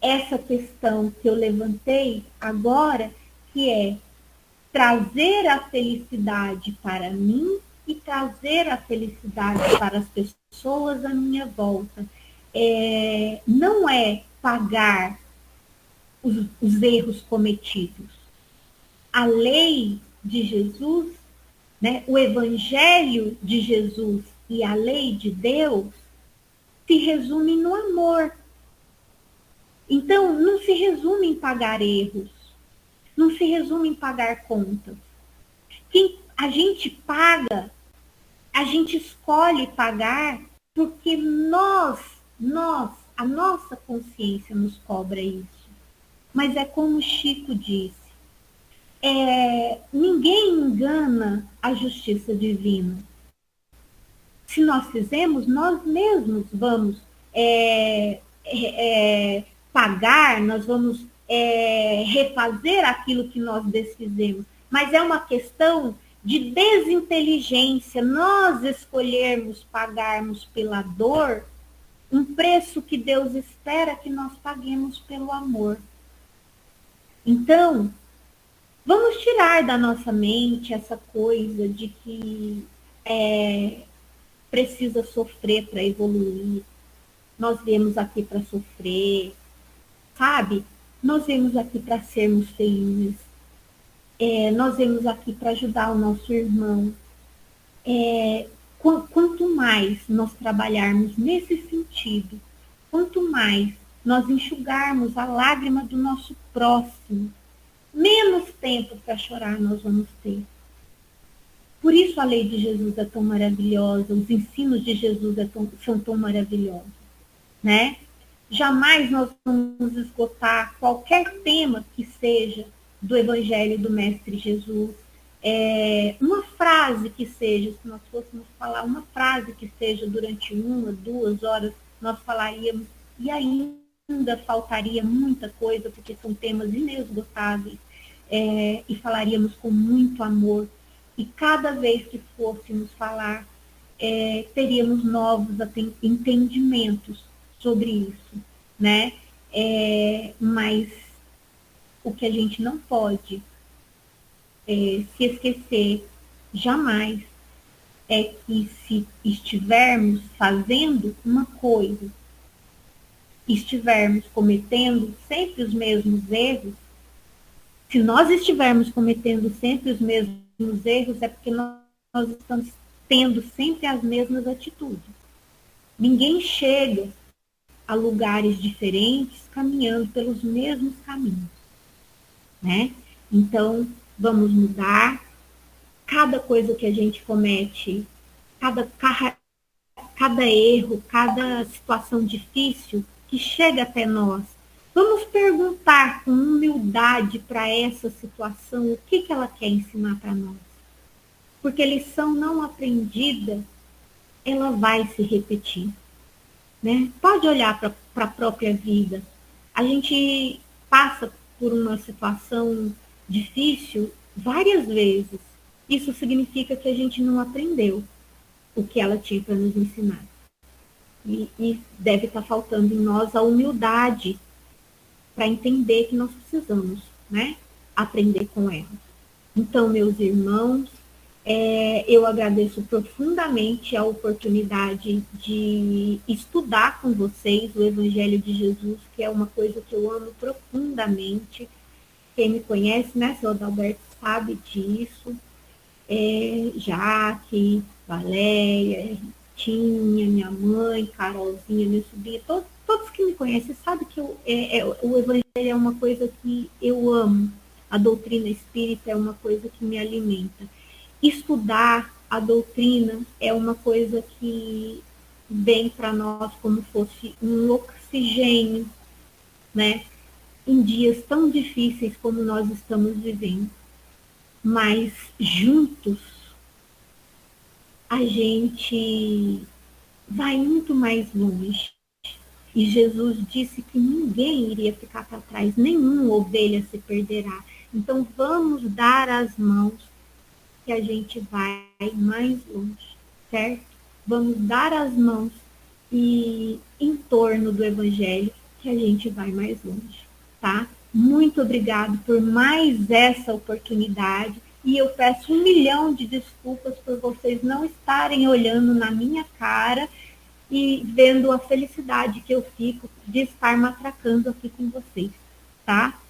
essa questão que eu levantei agora, que é trazer a felicidade para mim e trazer a felicidade para as pessoas à minha volta. Não é pagar os erros cometidos. A lei de Jesus, né, o evangelho de Jesus e a lei de Deus se resume no amor. Então, não se resume em pagar erros, não se resume em pagar contas. Quem a gente paga, a gente escolhe pagar porque a nossa consciência nos cobra isso. Mas é como Chico disse, ninguém engana a justiça divina. Se nós fizermos, nós mesmos vamos pagar, nós vamos refazer aquilo que nós desfizemos. Mas é uma questão de desinteligência nós escolhermos pagarmos pela dor um preço que Deus espera que nós paguemos pelo amor. Então, vamos tirar da nossa mente essa coisa de que precisa sofrer para evoluir. Nós viemos aqui para sofrer, sabe? Nós viemos aqui para sermos felizes. Nós viemos aqui para ajudar o nosso irmão. Quanto mais nós trabalharmos nesse sentido, quanto mais nós enxugarmos a lágrima do nosso próximo, menos tempo para chorar nós vamos ter. Por isso a lei de Jesus é tão maravilhosa, os ensinos de Jesus são tão maravilhosos, né? Jamais nós vamos esgotar qualquer tema que seja do Evangelho do Mestre Jesus. Uma frase que seja, se nós fôssemos falar uma frase que seja durante 1, 2 horas, nós falaríamos, e ainda faltaria muita coisa, porque são temas inesgotáveis, e falaríamos com muito amor. E cada vez que fôssemos falar, teríamos novos entendimentos sobre isso, né? Mas o que a gente não pode se esquecer jamais é que se estivermos fazendo uma coisa, estivermos cometendo sempre os mesmos erros, se nós estivermos cometendo sempre os mesmos erros, é porque nós estamos tendo sempre as mesmas atitudes. Ninguém chega a lugares diferentes caminhando pelos mesmos caminhos, né? Então, vamos mudar. Cada coisa que a gente comete, cada erro, cada situação difícil que chega até nós, vamos perguntar com humildade para essa situação o que ela quer ensinar para nós. Porque lição não aprendida, ela vai se repetir, né? Pode olhar para a própria vida. A gente passa por uma situação difícil várias vezes. Isso significa que a gente não aprendeu o que ela tinha para nos ensinar. E deve estar faltando em nós a humildade para entender que nós precisamos, né, aprender com ela. Então, meus irmãos, eu agradeço profundamente a oportunidade de estudar com vocês o Evangelho de Jesus, que é uma coisa que eu amo profundamente. Quem me conhece, né, seu Adalberto, sabe disso. Jaque, Valéria, Ritinha, minha mãe, Carolzinha, minha sobrinha, todos que me conhecem sabem que o Evangelho é uma coisa que eu amo. A doutrina espírita é uma coisa que me alimenta. Estudar a doutrina é uma coisa que vem para nós como fosse um oxigênio, né? Em dias tão difíceis como nós estamos vivendo. Mas juntos a gente vai muito mais longe. E Jesus disse que ninguém iria ficar para trás, nenhuma ovelha se perderá. Então vamos dar as mãos que a gente vai mais longe, certo? Vamos dar as mãos e em torno do Evangelho que a gente vai mais longe, tá? Muito obrigado por mais essa oportunidade e eu peço 1 milhão de desculpas por vocês não estarem olhando na minha cara e vendo a felicidade que eu fico de estar matracando aqui com vocês, tá?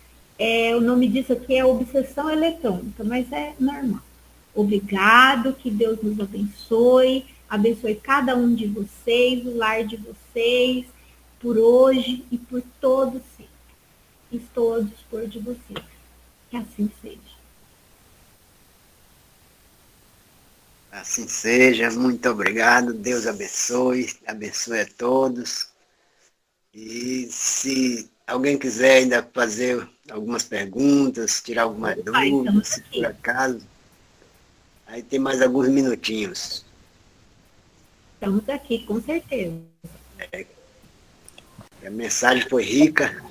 O nome disso aqui é obsessão eletrônica, mas é normal. Obrigado, que Deus nos abençoe cada um de vocês, o lar de vocês, por hoje e por todo sempre. Estou ao dispor de vocês. Que assim seja. Assim seja, muito obrigado, Deus abençoe a todos. E se alguém quiser ainda fazer algumas perguntas, tirar alguma dúvida, se por acaso, aí tem mais alguns minutinhos. Estamos aqui, com certeza. A mensagem foi rica,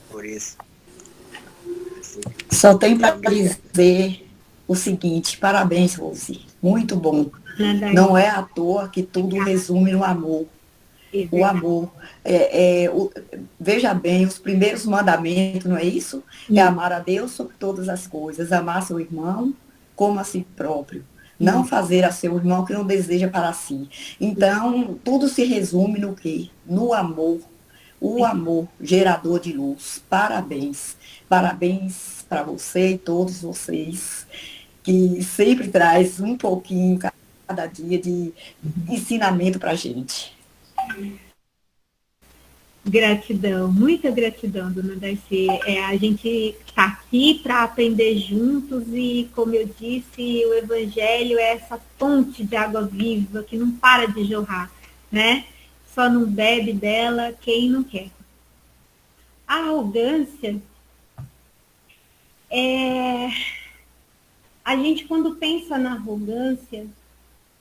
por isso. Só tem para dizer o seguinte: parabéns, Rose, muito bom. Nada Não é à toa que tudo resume no amor. O amor. Veja bem, os primeiros mandamentos, não é isso? É amar a Deus sobre todas as coisas, amar seu irmão como a si próprio. Não fazer a seu irmão que não deseja para si. Então, tudo se resume no quê? No amor. O amor, gerador de luz. Parabéns. Parabéns para você e todos vocês, que sempre traz um pouquinho cada dia de ensinamento para a gente. Gratidão, muita gratidão, dona Darcy. A gente está aqui para aprender juntos e, como eu disse, o Evangelho é essa fonte de água viva que não para de jorrar, né? Só não bebe dela quem não quer. A arrogância a gente, quando pensa na arrogância,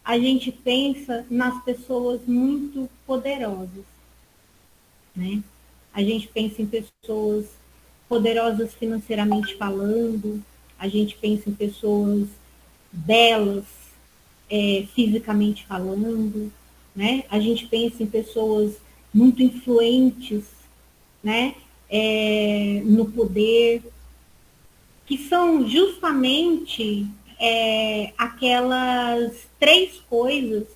a gente pensa nas pessoas muito poderosas, né? A gente pensa em pessoas poderosas financeiramente falando, a gente pensa em pessoas belas, fisicamente falando, né? A gente pensa em pessoas muito influentes, né? No poder, que são justamente aquelas 3 coisas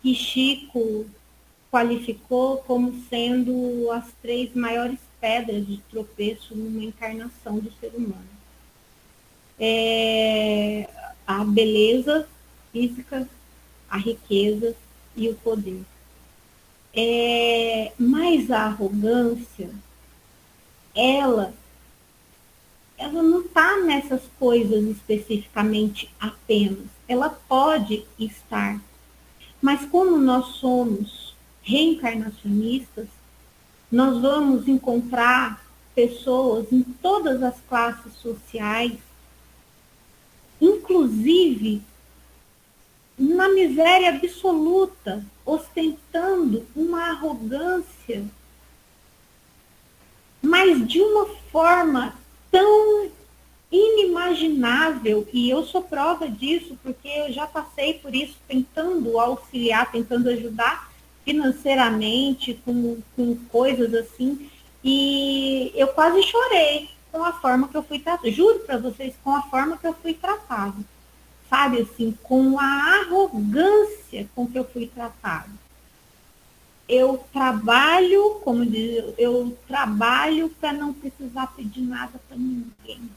que Chico qualificou como sendo as 3 maiores pedras de tropeço numa encarnação do ser humano. A beleza física, a riqueza e o poder. Mas a arrogância, ela não está nessas coisas especificamente apenas. Ela pode estar. Mas como nós somos reencarnacionistas, nós vamos encontrar pessoas em todas as classes sociais, inclusive na miséria absoluta, ostentando uma arrogância, mas de uma forma tão inimaginável, e eu sou prova disso, porque eu já passei por isso, tentando auxiliar, tentando ajudar financeiramente, com coisas assim, e eu quase chorei com a forma que eu fui tratada, juro para vocês, com a forma que eu fui tratada, sabe, assim, com a arrogância com que eu fui tratada. Eu trabalho, como diz, eu trabalho para não precisar pedir nada para ninguém.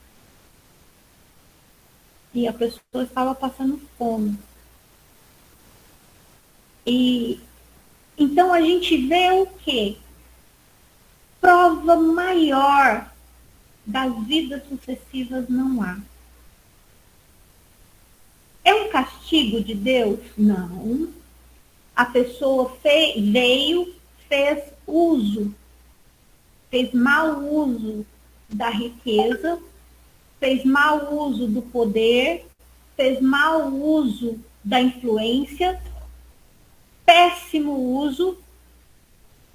E a pessoa estava passando fome. E então a gente vê o quê? Prova maior das vidas sucessivas não há. É um castigo de Deus? Não. A pessoa veio, fez uso, fez mau uso da riqueza, fez mau uso do poder, fez mau uso da influência, péssimo uso,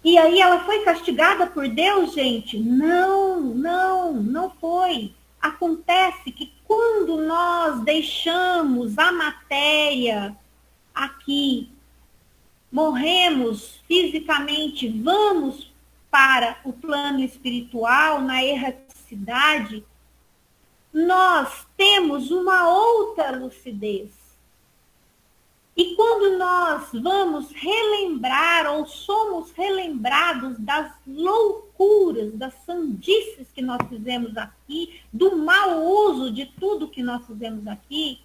e aí ela foi castigada por Deus, gente? Não foi. Acontece que quando nós deixamos a matéria aqui, morremos fisicamente, vamos para o plano espiritual, na erraticidade, nós temos uma outra lucidez. E quando nós vamos relembrar ou somos relembrados das loucuras, das sandices que nós fizemos aqui, do mau uso de tudo que nós fizemos aqui,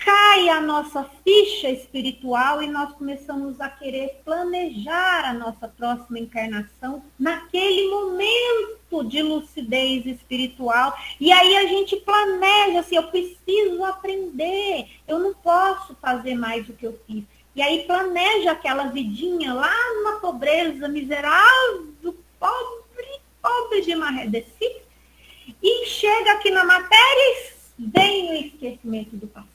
cai a nossa ficha espiritual e nós começamos a querer planejar a nossa próxima encarnação naquele momento de lucidez espiritual. E aí a gente planeja assim, eu preciso aprender, eu não posso fazer mais do que eu fiz. E aí planeja aquela vidinha lá numa pobreza miserável, pobre de marredeci, e chega aqui na matéria e vem o esquecimento do passado.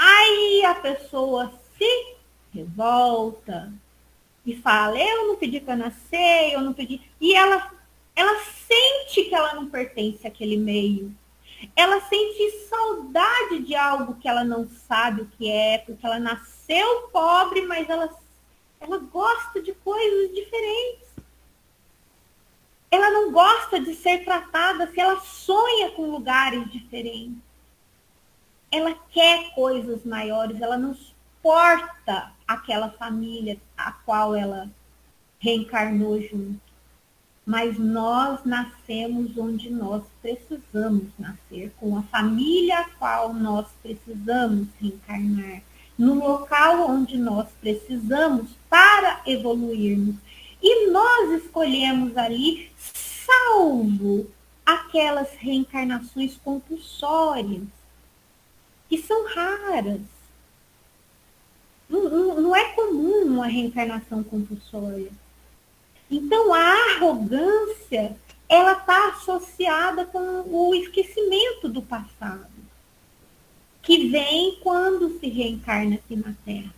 Aí a pessoa se revolta e fala, eu não pedi para nascer, eu não pedi. E ela sente que ela não pertence àquele meio. ela sente saudade de algo que ela não sabe o que é, porque ela nasceu pobre, mas ela gosta de coisas diferentes. Ela não gosta de ser tratada se ela sonha com lugares diferentes. Ela quer coisas maiores, ela não suporta aquela família a qual ela reencarnou junto. Mas nós nascemos onde nós precisamos nascer, com a família a qual nós precisamos reencarnar, no local onde nós precisamos para evoluirmos. E nós escolhemos ali, salvo aquelas reencarnações compulsórias, que são raras. Não é comum uma reencarnação compulsória. Então, a arrogância, ela está associada com o esquecimento do passado, que vem quando se reencarna aqui na Terra.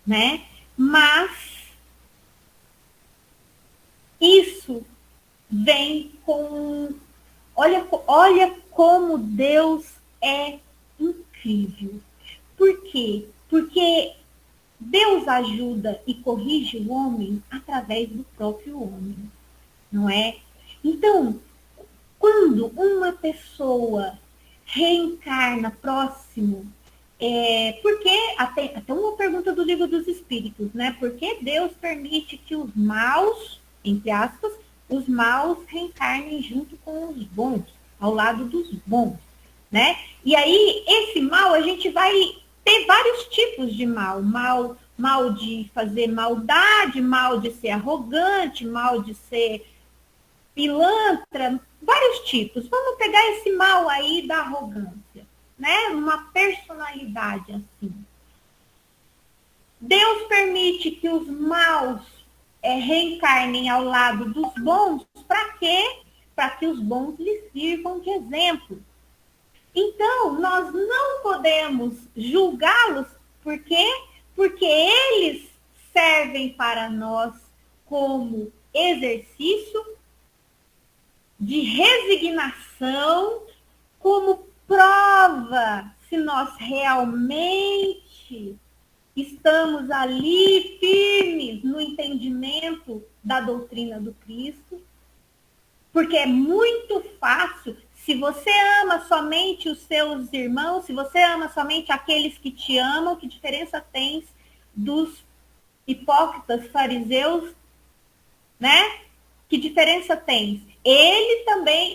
Né? Mas isso vem com... Olha como Deus é incrível. Por quê? Porque Deus ajuda e corrige o homem através do próprio homem, não é? Então, quando uma pessoa reencarna próximo, porque até uma pergunta do Livro dos Espíritos, né? Por que Deus permite que os maus, entre aspas, os maus reencarnem junto com os bons, ao lado dos bons, né? E aí, esse mal, a gente vai ter vários tipos de mal. Mal de fazer maldade, mal de ser arrogante, mal de ser pilantra, vários tipos. Vamos pegar esse mal aí da arrogância, né? Uma personalidade assim. Deus permite que os maus reencarnem ao lado dos bons, para quê? Para que os bons lhes sirvam de exemplo. Então, nós não podemos julgá-los, por quê? Porque eles servem para nós como exercício de resignação, como prova se nós realmente estamos ali firmes no entendimento da doutrina do Cristo. Porque é muito fácil, se você ama somente os seus irmãos, se você ama somente aqueles que te amam, que diferença tens dos hipócritas fariseus, né? Que diferença tens? Eles também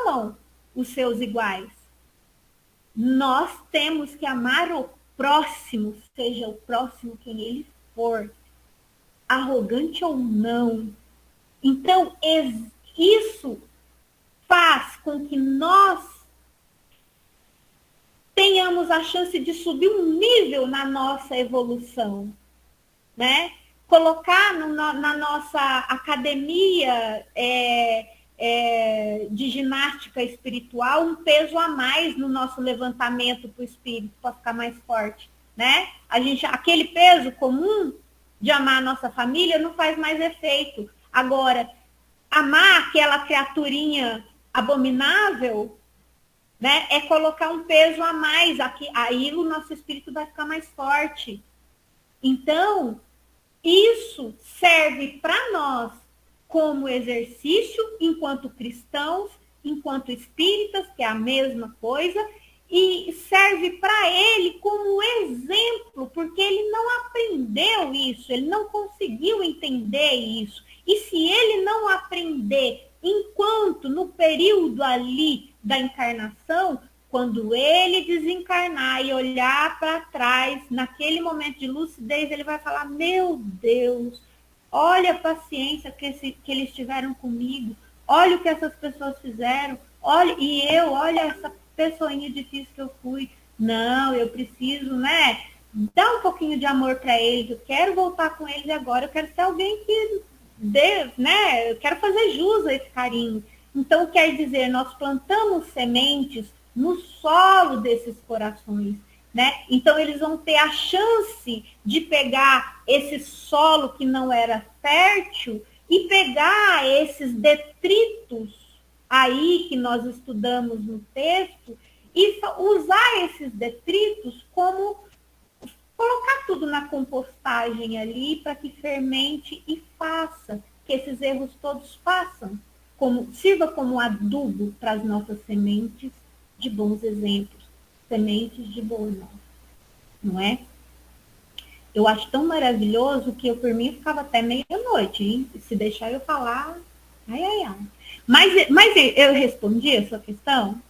amam os seus iguais. Nós temos que amar o próximo, seja o próximo quem ele for, arrogante ou não. Então, isso faz com que nós tenhamos a chance de subir um nível na nossa evolução, né? Colocar na nossa academia de ginástica espiritual um peso a mais no nosso levantamento para o espírito, para ficar mais forte, né? Aquele peso comum de amar a nossa família não faz mais efeito. Agora, amar aquela criaturinha abominável, né, é colocar um peso a mais. Aí o nosso espírito vai ficar mais forte. Então, isso serve para nós como exercício, enquanto cristãos, enquanto espíritas, que é a mesma coisa, e serve para ele como exemplo, porque ele não aprendeu isso, ele não conseguiu entender isso. E se ele não aprender enquanto no período ali da encarnação, quando ele desencarnar e olhar para trás, naquele momento de lucidez, ele vai falar: meu Deus, olha a paciência que eles tiveram comigo, olha o que essas pessoas fizeram, olha essa pessoinha difícil que eu fui. Não, eu preciso, né, dar um pouquinho de amor para eles, eu quero voltar com eles agora, eu quero ser alguém que né, eu quero fazer jus a esse carinho. Então, quer dizer, nós plantamos sementes no solo desses corações, né? Então, eles vão ter a chance de pegar esse solo que não era fértil e pegar esses detritos aí que nós estudamos no texto, e usar esses detritos como colocar tudo na compostagem ali para que fermente e faça, que esses erros todos façam, sirva como adubo para as nossas sementes de bons exemplos, sementes de boa nova, não é? Eu acho tão maravilhoso que eu, por mim, ficava até meia-noite, hein? Se deixar eu falar, ai, ai, ai. Mas eu respondi a sua questão?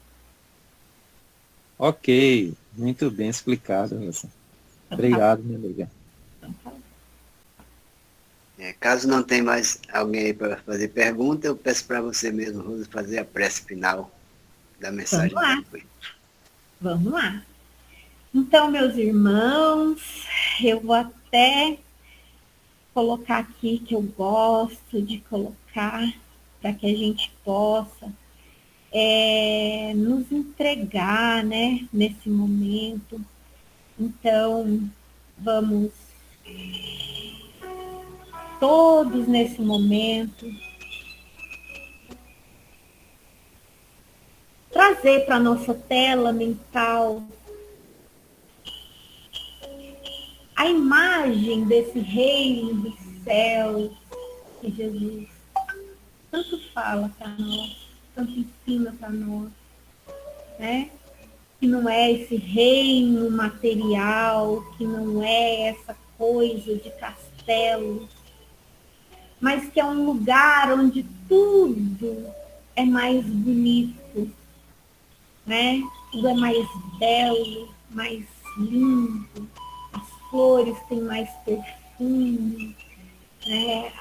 Ok, muito bem explicado, Wilson. Obrigado, minha amiga. Caso não tenha mais alguém aí para fazer pergunta, eu peço para você mesmo, Rosa, fazer a prece final da mensagem. Vamos lá. Vamos lá. Então, meus irmãos, eu vou até colocar aqui que eu gosto de colocar para que a gente possa nos entregar, né, nesse momento. Então, vamos todos nesse momento trazer para a nossa tela mental a imagem desse reino dos céus que Jesus tanto fala para nós, tanto ensina para nós, né? Que não é esse reino material, que não é essa coisa de castelo, mas que é um lugar onde tudo é mais bonito, né? Tudo é mais belo, mais lindo, as flores têm mais perfume, né?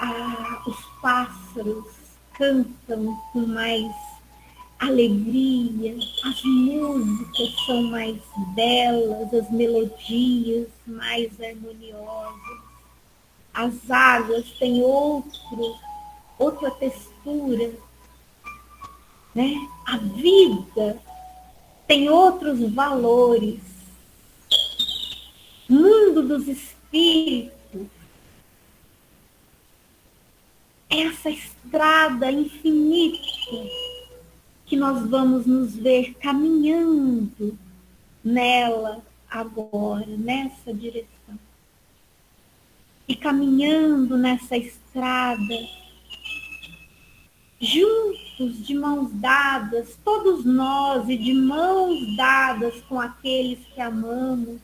Os pássaros cantam com mais alegria, as músicas são mais belas, as melodias mais harmoniosas, as águas têm outra textura, né? A vida tem outros valores. Mundo dos espíritos, essa estrada infinita que nós vamos nos ver caminhando nela agora, nessa direção. E caminhando nessa estrada, juntos, de mãos dadas, todos nós, e de mãos dadas com aqueles que amamos,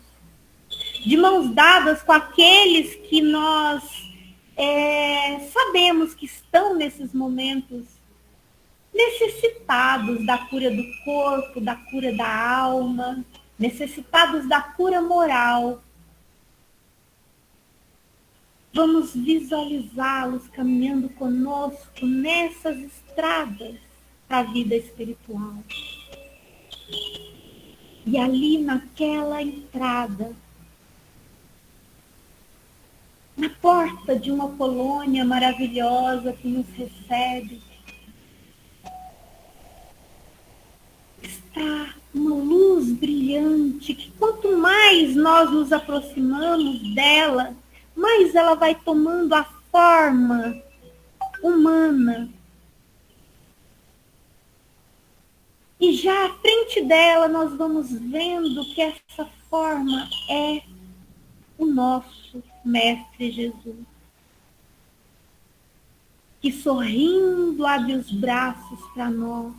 de mãos dadas com aqueles que nós sabemos que estão nesses momentos necessitados da cura do corpo, da cura da alma, necessitados da cura moral. Vamos visualizá-los caminhando conosco nessas estradas para a vida espiritual. E ali naquela entrada, na porta de uma colônia maravilhosa que nos recebe, está uma luz brilhante que quanto mais nós nos aproximamos dela, mais ela vai tomando a forma humana. E já à frente dela nós vamos vendo que essa forma é o nosso Mestre Jesus, que sorrindo abre os braços para nós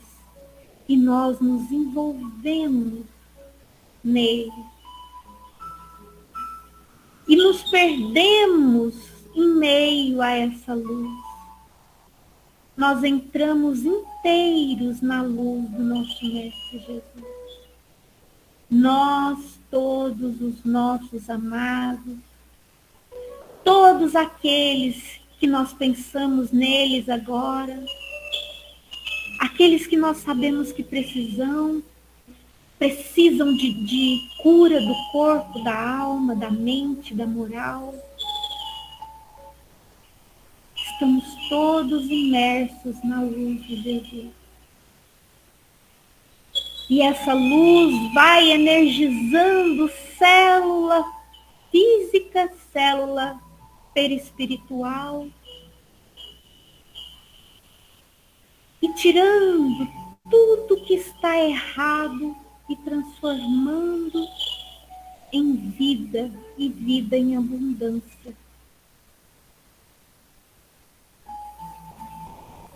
e nós nos envolvemos nele. E nos perdemos em meio a essa luz. Nós entramos inteiros na luz do nosso Mestre Jesus. Nós, todos os nossos amados, todos aqueles que nós pensamos neles agora, aqueles que nós sabemos que precisam de cura do corpo, da alma, da mente, da moral. Estamos todos imersos na luz de Jesus. E essa luz vai energizando célula física, célula perispiritual. e tirando tudo que está errado e transformando em vida e vida em abundância.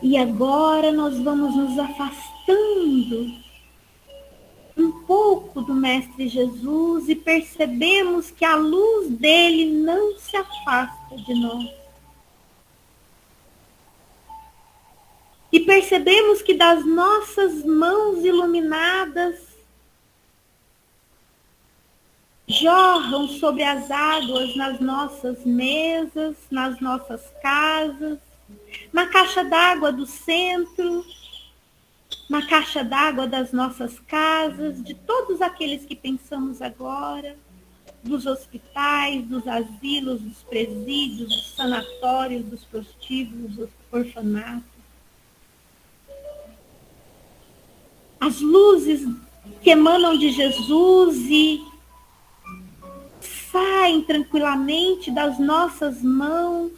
E agora nós vamos nos afastando um pouco do Mestre Jesus e percebemos que a luz dele não se afasta de nós. E percebemos que das nossas mãos iluminadas jorram sobre as águas nas nossas mesas, nas nossas casas, na caixa d'água do centro, na caixa d'água das nossas casas, de todos aqueles que pensamos agora, dos hospitais, dos asilos, dos presídios, dos sanatórios, dos prostíbulos, dos orfanatos. As luzes que emanam de Jesus e saem tranquilamente das nossas mãos,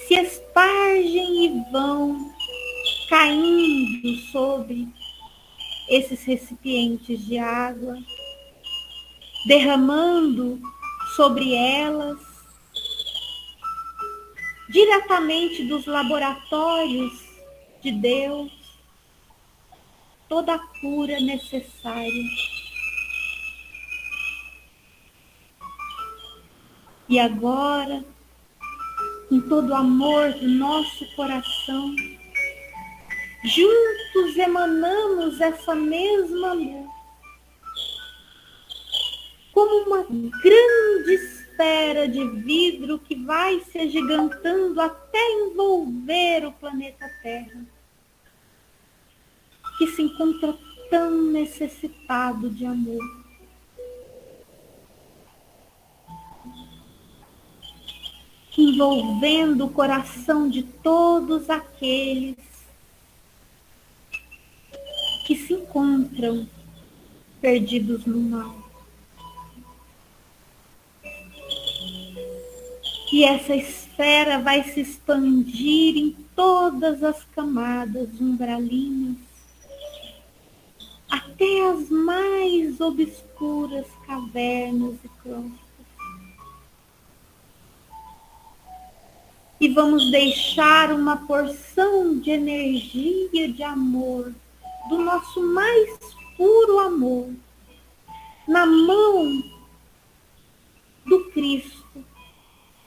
se espargem e vão caindo sobre esses recipientes de água, derramando sobre elas, diretamente dos laboratórios de Deus, toda a cura necessária. E agora, com todo o amor do nosso coração, juntos emanamos essa mesma luz, como uma grande esfera de vidro que vai se agigantando até envolver o planeta Terra, que se encontra tão necessitado de amor. Envolvendo o coração de todos aqueles que se encontram perdidos no mal. E essa esfera vai se expandir em todas as camadas umbralinas, até as mais obscuras cavernas e crostas. E vamos deixar uma porção de energia, de amor, do nosso mais puro amor, na mão do Cristo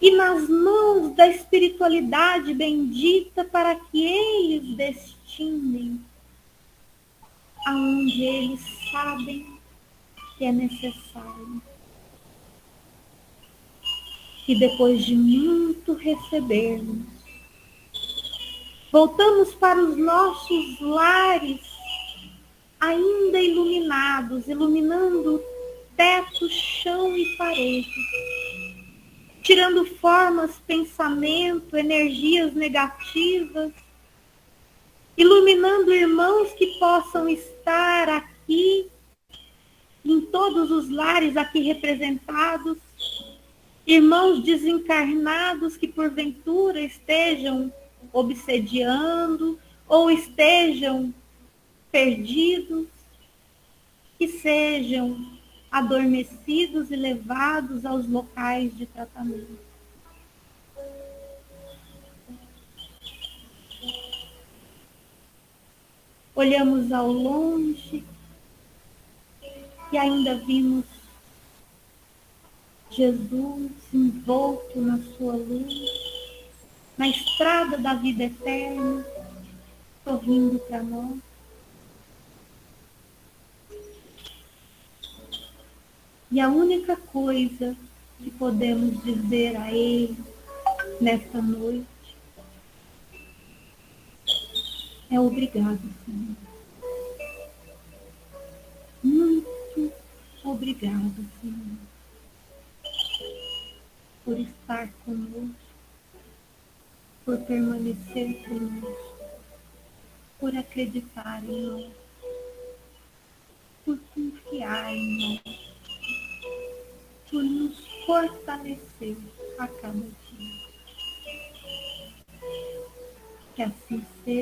e nas mãos da espiritualidade bendita, para que eles destinem aonde eles sabem que é necessário. E depois de muito recebermos, voltamos para os nossos lares ainda iluminados, iluminando teto, chão e paredes, tirando formas, pensamento, energias negativas, iluminando irmãos que possam estar aqui, em todos os lares aqui representados, irmãos desencarnados que porventura estejam obsediando ou estejam perdidos, que sejam adormecidos e levados aos locais de tratamento. Olhamos ao longe e ainda vimos Jesus envolto na sua luz, na estrada da vida eterna, sorrindo para nós. E a única coisa que podemos dizer a Ele nesta noite é obrigado, Senhor. Muito obrigado, Senhor, por estar conosco, por permanecer conosco, por acreditar em nós, por confiar em nós, por nos fortalecer a cada dia. Que assim seja.